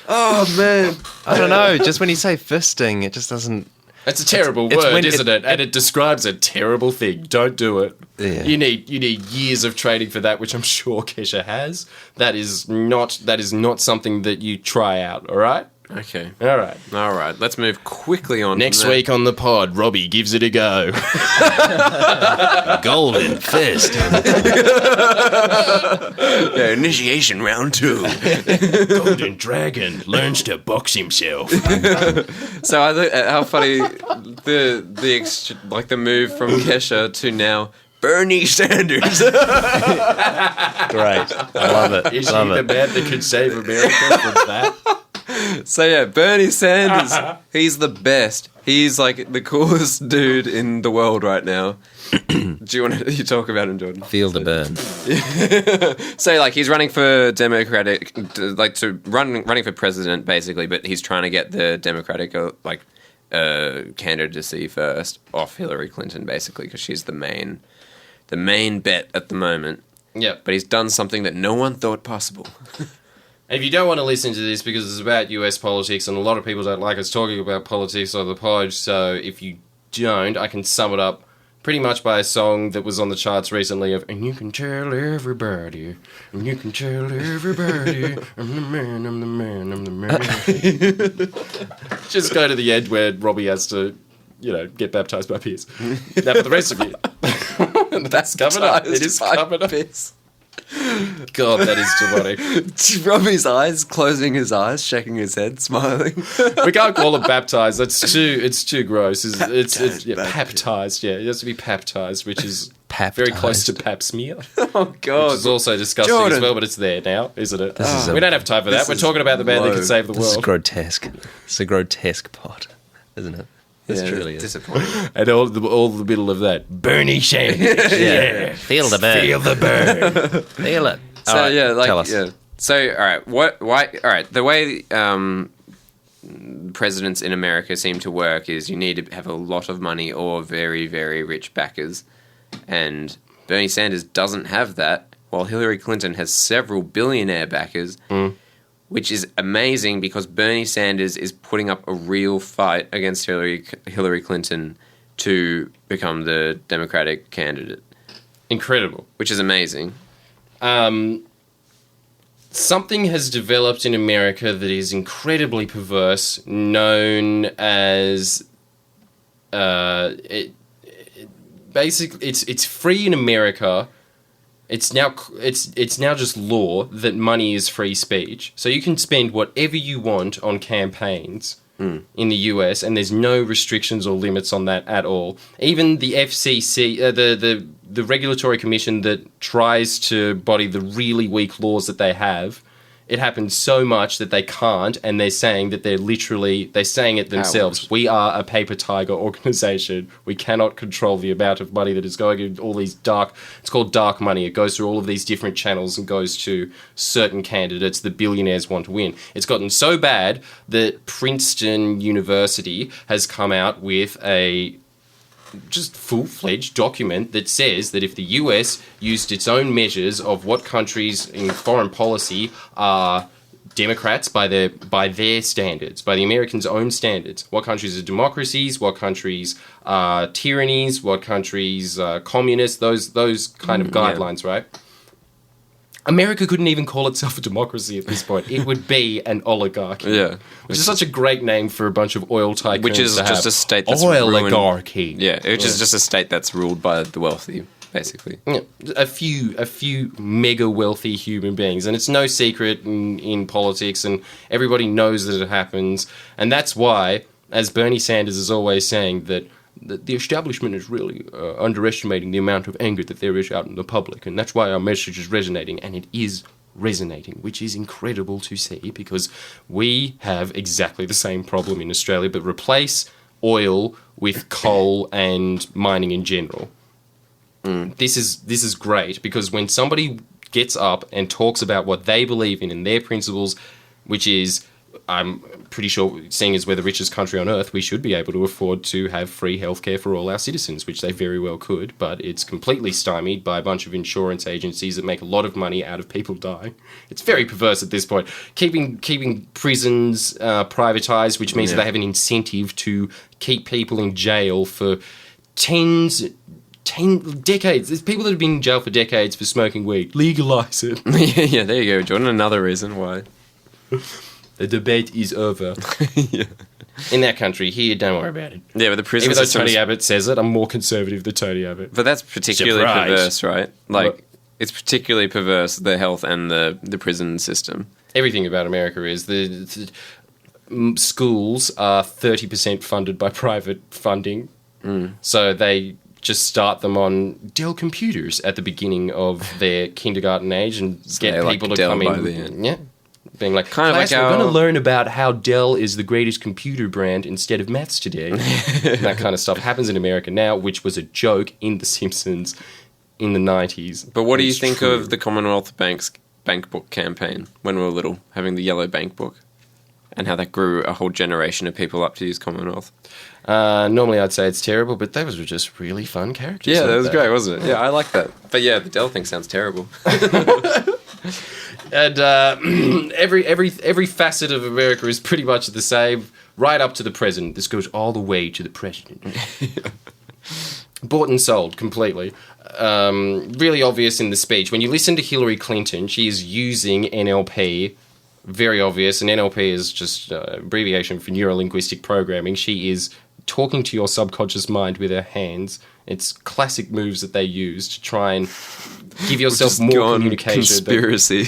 Oh, man. I don't know. Just when you say fisting, it just doesn't. It's a terrible It's word, when isn't it? And it describes a terrible thing. Don't do it. Yeah. You need years of training for that, which I'm sure Kesha has. That is not something that you try out, all right? Okay. All right. Let's move quickly on. Next week on the pod, Robbie gives it a go. Golden fist. Yeah, initiation round 2. Golden Dragon learns to box himself. So I think how funny the move from Kesha to now Bernie Sanders. Great. I love it. Is he the man that could save America from that? So yeah, Bernie Sanders, he's the best. He's like the coolest dude in the world right now. Do you want to talk about him, Jordan? Feel the burn. So like he's running for Democratic, running for president basically, but he's trying to get the Democratic candidacy first off Hillary Clinton basically because she's the main bet at the moment. Yeah. But he's done something that no one thought possible. If you don't want to listen to this because it's about US politics and a lot of people don't like us talking about politics on the pod, so if you don't, I can sum it up pretty much by a song that was on the charts recently of And you can tell everybody, and you can tell everybody, I'm the man, I'm the man, I'm the man. Just go to the end where Robbie has to, get baptised by Piers. Now for the rest of you. That's coming up. It is coming up. God, that is demonic. Robbie's eyes, closing his eyes, shaking his head, smiling. We can't call it baptized. It's too gross. It's baptized. Yeah, it has to be baptized, which is very close to pap smear. Oh God, which is also disgusting Jordan. as well. But it's there now, isn't it? We don't have time for that. We're talking about the man that can save the This is world. grotesque. It's a grotesque pot, isn't it? This truly is. Disappointing. And all the middle of that, Bernie Sanders. Yeah. Feel the burn. Feel the burn. Feel it. So All right, tell us. Yeah. So all right, why? All right, the way presidents in America seem to work is you need to have a lot of money or very, very rich backers, and Bernie Sanders doesn't have that, while Hillary Clinton has several billionaire backers. which is amazing because Bernie Sanders is putting up a real fight against Hillary Clinton to become the Democratic candidate, Incredible. which is amazing. Something has developed in America that is incredibly perverse, known as basically it's free in America. It's now just law that money is free speech. So you can spend whatever you want on campaigns in the US, and there's no restrictions or limits on that at all. Even the FCC, the regulatory commission that tries to body the really weak laws that they have, it happens so much that they can't, and they're saying that they're saying it themselves. Ouch. We are a paper tiger organization. We cannot control the amount of money that is going in all these it's called dark money. It goes through all of these different channels and goes to certain candidates that billionaires want to win. It's gotten so bad that Princeton University has come out with a just full-fledged document that says that if the US used its own measures of what countries in foreign policy are Democrats by their standards, by the Americans' own standards, what countries are democracies, what countries are tyrannies, what countries are communists, those kind of guidelines, right? America couldn't even call itself a democracy at this point. It would be an oligarchy. Yeah. Which is such a great name for a bunch of oil tycoons. Which is to just have. a state that's oligarchy. Yeah, which is just a state that's ruled by the wealthy, basically. Yeah, a few mega wealthy human beings, and it's no secret in politics, and everybody knows that it happens, and that's why, as Bernie Sanders is always saying, that the establishment is really underestimating the amount of anger that there is out in the public, and that's why our message is resonating, and it is resonating, which is incredible to see, because we have exactly the same problem in Australia, but replace oil with coal and mining in general. This is great, because when somebody gets up and talks about what they believe in and their principles, which is, I'm pretty sure, seeing as we're the richest country on earth, we should be able to afford to have free healthcare for all our citizens, which they very well could, but it's completely stymied by a bunch of insurance agencies that make a lot of money out of people dying. It's very perverse at this point. Keeping prisons privatized, which means that they have an incentive to keep people in jail for 10 decades. There's people that have been in jail for decades for smoking weed. Legalize it. Yeah, there you go, Jordan. Another reason why. The debate is over. Yeah. In that country, here, don't worry about it. Yeah, but the prison Even though system. Tony Abbott says it, I'm more conservative than Tony Abbott. But that's particularly Surprise. perverse, right? Like, What? it's particularly perverse, the health and the prison system. Everything about America is schools are 30% funded by private funding, so they just start them on Dell computers at the beginning of their kindergarten age and get they like people to Dell come by in. the end. Yeah. Being like, Kind of class, like we're going to our- learn about how Dell is the greatest computer brand instead of maths today. That kind of stuff happens in America now, which was a joke in The Simpsons in the 90s. But what do you It's think true. of the Commonwealth Bank's bank book campaign when we were little, having the yellow bank book? And how that grew a whole generation of people up to use Commonwealth. Normally I'd say it's terrible, but those were just really fun characters. Yeah, that weren't was they? great, wasn't it? Yeah, I like that. But yeah, the Dell thing sounds terrible. And every facet of America is pretty much the same, right up to the president. This goes all the way to the president. Bought and sold completely. Really obvious in the speech. When you listen to Hillary Clinton, she is using NLP. Very obvious. And NLP is just abbreviation for neuro-linguistic programming. She is talking to your subconscious mind with her hands. It's classic moves that they use to try and give yourself Just more gone communication. Conspiracy.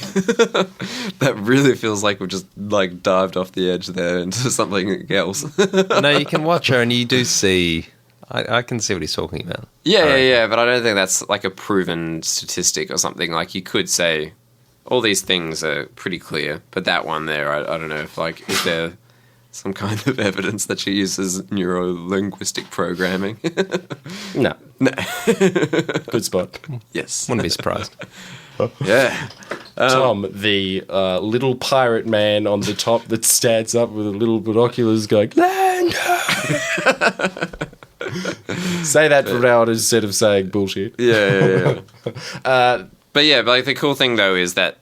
That really feels like we've just like dived off the edge there into something else. No, you can watch her and you do see. I can see what he's talking about. Yeah, but I don't think that's like a proven statistic or something. Like you could say all these things are pretty clear, but that one there, I don't know if like is there some kind of evidence that she uses neuro-linguistic programming? No. No. Good spot. Yes. Wouldn't be surprised. Yeah. Tom, the little pirate man on the top that stands up with a little binoculars going, land! Say that from now on instead of saying bullshit. Yeah. But yeah, but like the cool thing though is that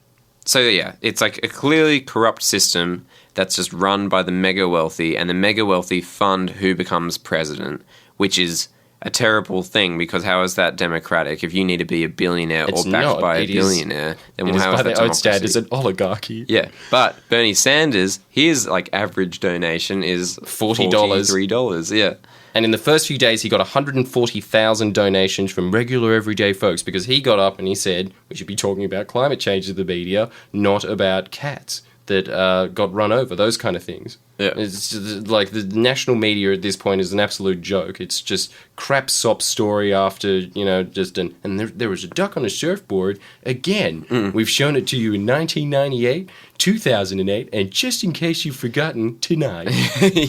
So yeah, it's like a clearly corrupt system that's just run by the mega wealthy, and the mega wealthy fund who becomes president, which is a terrible thing, because how is that democratic? If you need to be a billionaire It's or backed not. by a It is- billionaire, then It is how by is that their own democracy? standards an oligarchy. Yeah, but Bernie Sanders, his like average donation is $40. $43. Yeah, And in the first few days, he got 140,000 donations from regular everyday folks, because he got up and he said, we should be talking about climate change to the media, not about cats that got run over, those kind of things. Yeah. It's just, like, the national media at this point is an absolute joke. It's just crap sop story after, just and there was a duck on a surfboard. Again, we've shown it to you in 1998, 2008, and just in case you've forgotten, tonight.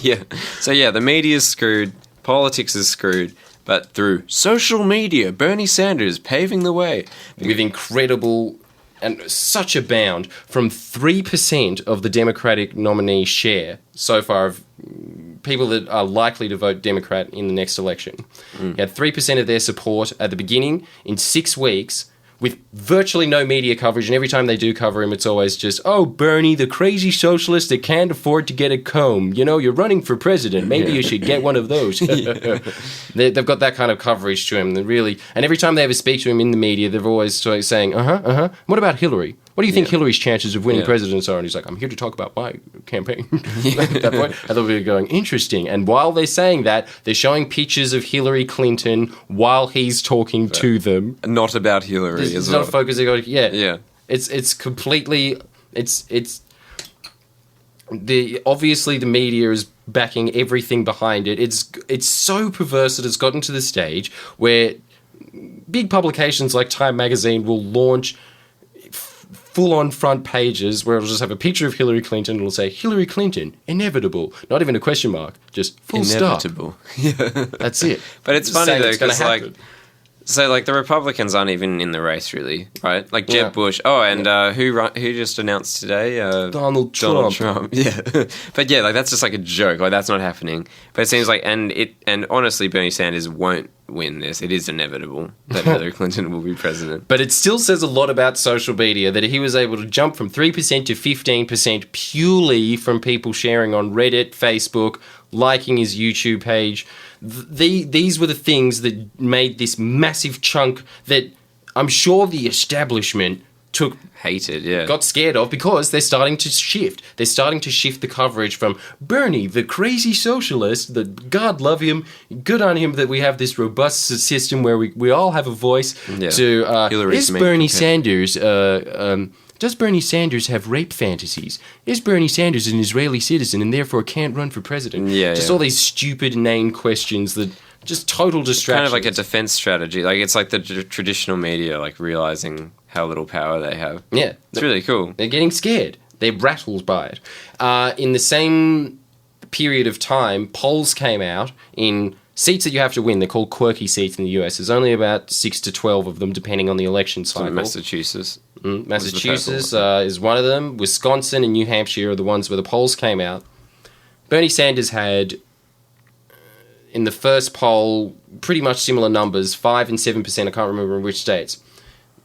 yeah. So yeah, the media's screwed, politics is screwed, but through social media, Bernie Sanders paving the way. With incredible and such a bound from 3% of the Democratic nominee share so far of people that are likely to vote Democrat in the next election. He had 3% of their support at the beginning. In 6 weeks, with virtually no media coverage, and every time they do cover him, it's always just, oh, Bernie, the crazy socialist that can't afford to get a comb. You're running for president. Maybe you should get one of those. They've got that kind of coverage to him. And every time they ever speak to him in the media, they're always sort of saying, what about Hillary? What do you think Hillary's chances of winning presidency are? And he's like, I'm here to talk about my campaign. At that point, and they'll be going, interesting. And while they're saying that, they're showing pictures of Hillary Clinton while he's talking to them. Not about Hillary It's as not well. focusing on Yeah. It's completely obviously the media is backing everything behind it. It's so perverse that it's gotten to the stage where big publications like Time Magazine will launch full-on front pages where it'll just have a picture of Hillary Clinton and it'll say, Hillary Clinton, inevitable. Not even a question mark, just full stop. Inevitable. Yeah. That's it. But it's Just funny saying though, it's gonna because happen. the Republicans aren't even in the race really, right? Like Jeb Yeah. Bush. Oh, and who just announced today? Donald Trump. Yeah, but yeah, like that's just like a joke. Like that's not happening. But it seems like, and honestly, Bernie Sanders won't win this. It is inevitable that Hillary Clinton will be president. But it still says a lot about social media that he was able to jump from 3% to 15% purely from people sharing on Reddit, Facebook, liking his YouTube page. These were the things that made this massive chunk that I'm sure the establishment Hated, yeah. got scared of, because they're starting to shift. They're starting to shift the coverage from Bernie, the crazy socialist, that God love him, good on him that we have this robust system where we all have a voice, to Hillary's is main Bernie companion. Sanders does Bernie Sanders have rape fantasies? Is Bernie Sanders an Israeli citizen and therefore can't run for president? Yeah, just yeah. all these stupid inane questions that just total distractions. Kind of like a defense strategy. Like it's like the traditional media, like realizing how little power they have. Yeah. It's really cool. They're getting scared. They're rattled by it. In the same period of time, polls came out in seats that you have to win. They're called quirky seats in the US. There's only about 6 to 12 of them, depending on the election cycle. Massachusetts. Massachusetts is one of them. Wisconsin and New Hampshire are the ones where the polls came out. Bernie Sanders had, in the first poll, pretty much similar numbers, 5 and 7%. I can't remember in which states.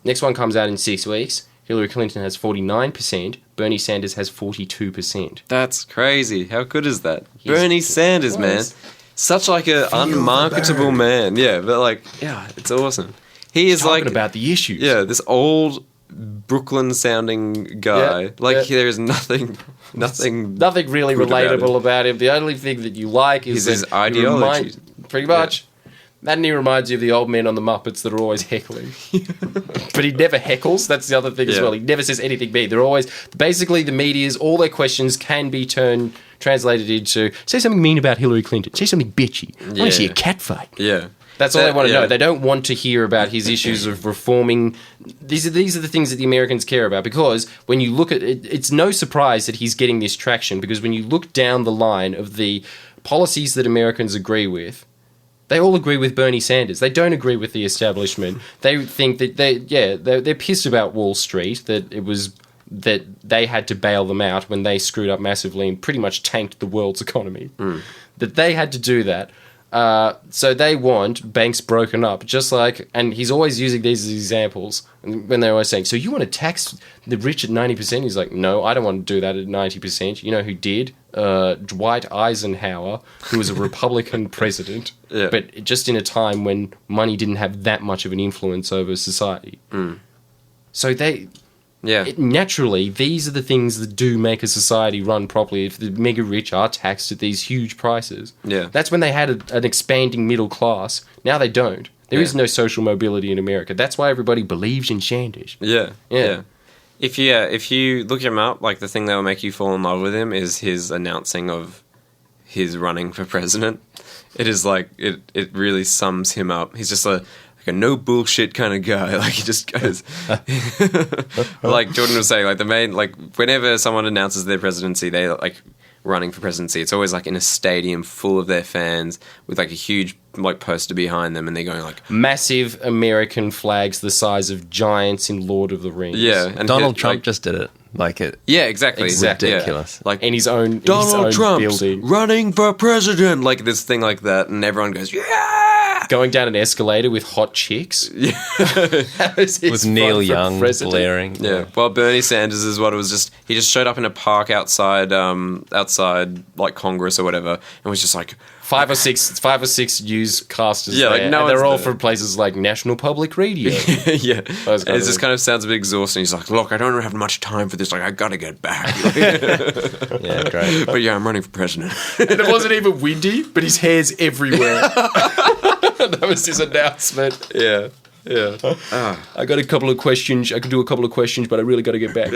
Next one comes out in 6 weeks. Hillary Clinton has 49%. Bernie Sanders has 42%. That's crazy. How good is that? Bernie Sanders, man. Such like a unmarketable man. Yeah, but like, yeah, it's awesome. He is Talking like about the issues. Yeah, this old Brooklyn-sounding guy. Yeah, like yeah. there is nothing really good about relatable about him. The only thing that you like is his that ideology. Pretty much. And he reminds you of the old men on the Muppets that are always heckling. But he never heckles. That's the other thing as Yeah. well. He never says anything mean. They're always... Basically, the media's... All their questions can be translated into... Say something mean about Hillary Clinton. Say something bitchy. I want to see a cat fight. Yeah. That's all they want to know. They don't want to hear about his issues of reforming. These are the things that the Americans care about, because when you look at it, it's no surprise that he's getting this traction, because when you look down the line of the policies that Americans agree with, they all agree with Bernie Sanders. They don't agree with the establishment. They think that they're pissed about Wall Street, that they had to bail them out when they screwed up massively and pretty much tanked the world's economy. That they had to do that. So they want banks broken up, just like, and he's always using these as examples when they're always saying, so you want to tax the rich at 90%? He's like, no, I don't want to do that at 90%. You know who did? Dwight Eisenhower, who was a Republican president, but just in a time when money didn't have that much of an influence over society. So naturally, these are the things that do make a society run properly. If the mega rich are taxed at these huge prices, that's when they had an expanding middle class. Now they don't. There is no social mobility in America. That's why everybody believes in Shandish. Yeah. If you look him up, like the thing that will make you fall in love with him is his announcing of his running for president. It is like it really sums him up. He's just like a no bullshit kind of guy. Like he just goes, like Jordan was saying, like whenever someone announces their presidency, they like running for presidency. It's always like in a stadium full of their fans with like a huge like poster behind them, and they're going like massive American flags the size of giants in Lord of the Rings. Yeah, and Donald Trump just did it. Like it. Yeah, exactly. Ridiculous. Yeah. Like in his own Donald Trump's building, running for president. Like this thing like that, and everyone goes, yeah. Going down an escalator with hot chicks. Yeah. With Neil Young blaring. Yeah. Well, Bernie Sanders is what it was. Just he just showed up in a park outside like Congress or whatever, and was just like five or six newscasters. Yeah, there, like no, and they're all from places like National Public Radio. Yeah, it just kind of sounds a bit exhausting. He's like, look, I don't have much time for this. Like, I gotta get back. Yeah, great. But yeah, I'm running for president. And it wasn't even windy, but his hair's everywhere. That was his announcement. Yeah. I got a couple of questions. I could do a couple of questions, but I really got to get back.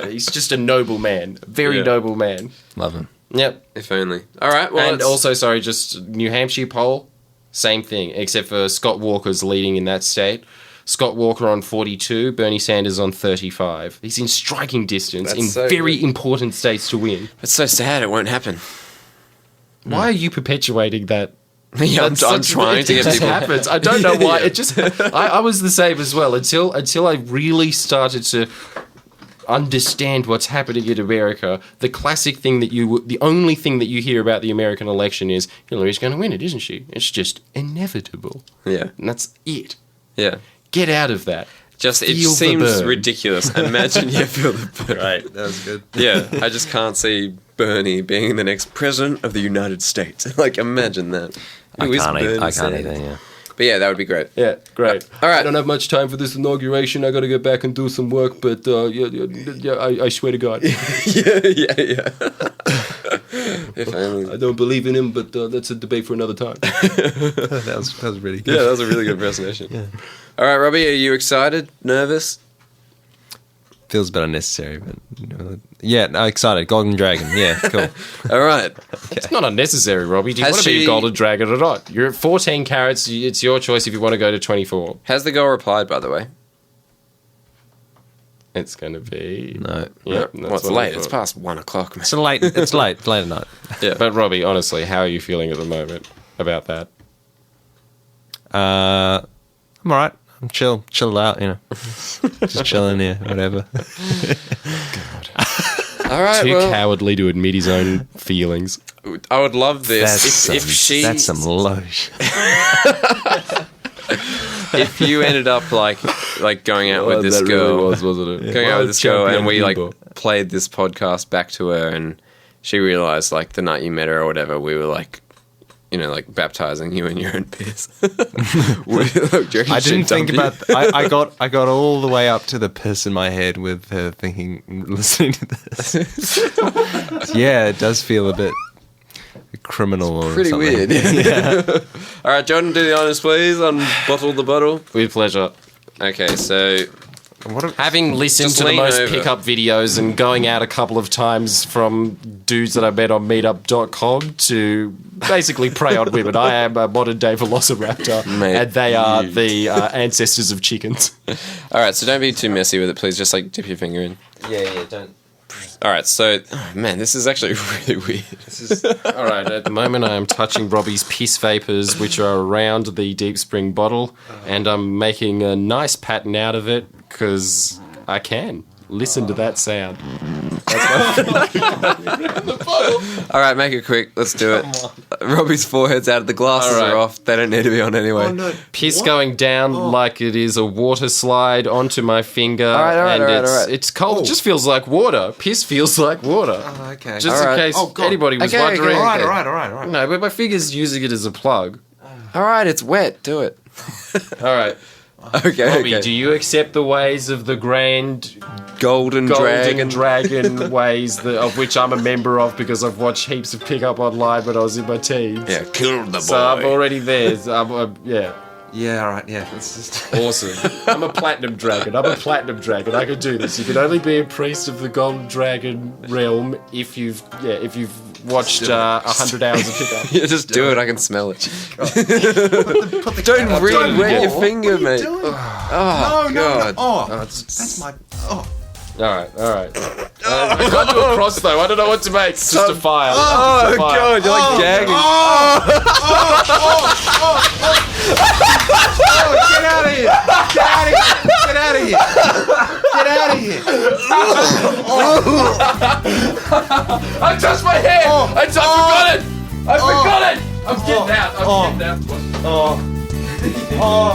He's just a noble man. Very noble man. Love him. Yep. If only. All right. Well, and also, just New Hampshire poll, same thing, except for Scott Walker's leading in that state. Scott Walker on 42, Bernie Sanders on 35. He's in striking distance in very important states to win. It's so sad it won't happen. Why are you perpetuating that? Yeah, I'm trying to get people. It happens. I don't know why. It just. I was the same as well until I really started to understand what's happening in America. The classic thing the only thing that you hear about the American election is Hillary's going to win it, isn't she? It's just inevitable. Yeah, and that's it. Yeah, get out of that. Just it seems ridiculous. Imagine you feel the burn. Right, that was good. Yeah, I just can't see Bernie being the next president of the United States. Like, imagine that. I can't either, yeah. But yeah, that would be great. Yeah, great. All right. I don't have much time for this inauguration. I got to get back and do some work, but I swear to God. Yeah. If only. I don't believe in him, but that's a debate for another time. That was really good. Yeah, that was a really good presentation. Yeah. All right, Robbie, are you excited? Nervous? Feels a bit unnecessary, but excited. Golden Dragon, yeah, cool. All right. It's not unnecessary, Robbie. Do you want to be a Golden Dragon or not? You're at 14 carats. It's your choice if you want to go to 24. Has the girl replied, by the way? It's going to be... No. Yeah, well, it's late. It's past 1 o'clock, man. It's late at night. Yeah. But Robbie, honestly, how are you feeling at the moment about that? I'm all right. I'm chilled out, just chilling here, whatever. God. All right, Too cowardly to admit his own feelings. I would love this that's some low shit. If you ended up like going out with this girl, really was, wasn't it? Going out with this girl, and we played this podcast back to her, and she realized the night you met her or whatever, we were baptizing you in your own piss. I didn't think about. I got all the way up to the piss in my head with her listening to this. Yeah, it does feel a bit criminal. Or pretty something. weird. Yeah. All right, Jordan, do the honors, please. Unbottle the bottle. With pleasure. Okay, so. Having listened to the most pickup videos and going out a couple of times from dudes that I met on meetup.com to basically prey on women, I am a modern day velociraptor, and they are the ancestors of chickens. All right, so don't be too messy with it, please. Just dip your finger in. Yeah, don't. All right, so man, this is actually really weird. All right, at the moment I am touching Robbie's piss vapors, which are around the Deep Spring bottle, and I'm making a nice pattern out of it because I can. Listen to that sound. All right, make it quick. Let's do it. Robbie's forehead's out. The glasses All right. are off. They don't need to be on anyway. Oh, no. Piss What? going down like it is a water slide onto my finger. All right, and it's cold. Oh. It just feels like water. Piss feels like water. Oh, okay. Just all in right. case Oh, God. anybody was Okay, wondering. okay. All right. No, but my finger's using it as a plug. All right, it's wet. Do it. All right. Okay. Robbie, okay. do you accept the ways of the grand Golden golden dragon. dragon ways of which I'm a member of because I've watched heaps of pickup online when I was in my teens? Yeah, killed the boy. So I'm already there. So yeah. Yeah, all right. Yeah, that's just. Awesome. I'm a platinum dragon. I could do this. You can only be a priest of the golden dragon realm if you've watched 100 hours of pickup. Yeah, just do it. I can smell it. Put the Don't cat really up. wet your What finger, are you mate. doing? Oh, No. God. Oh, it's- that's my. Oh. All right. I can't do a cross though. I don't know what to make. It's just a file. Oh, It's a file. God. You're like gagging. Get out of here! Get out of here! Get out of here! I touched my hand. I forgot it. I forgot it. I'm getting out. I'm getting out. Oh.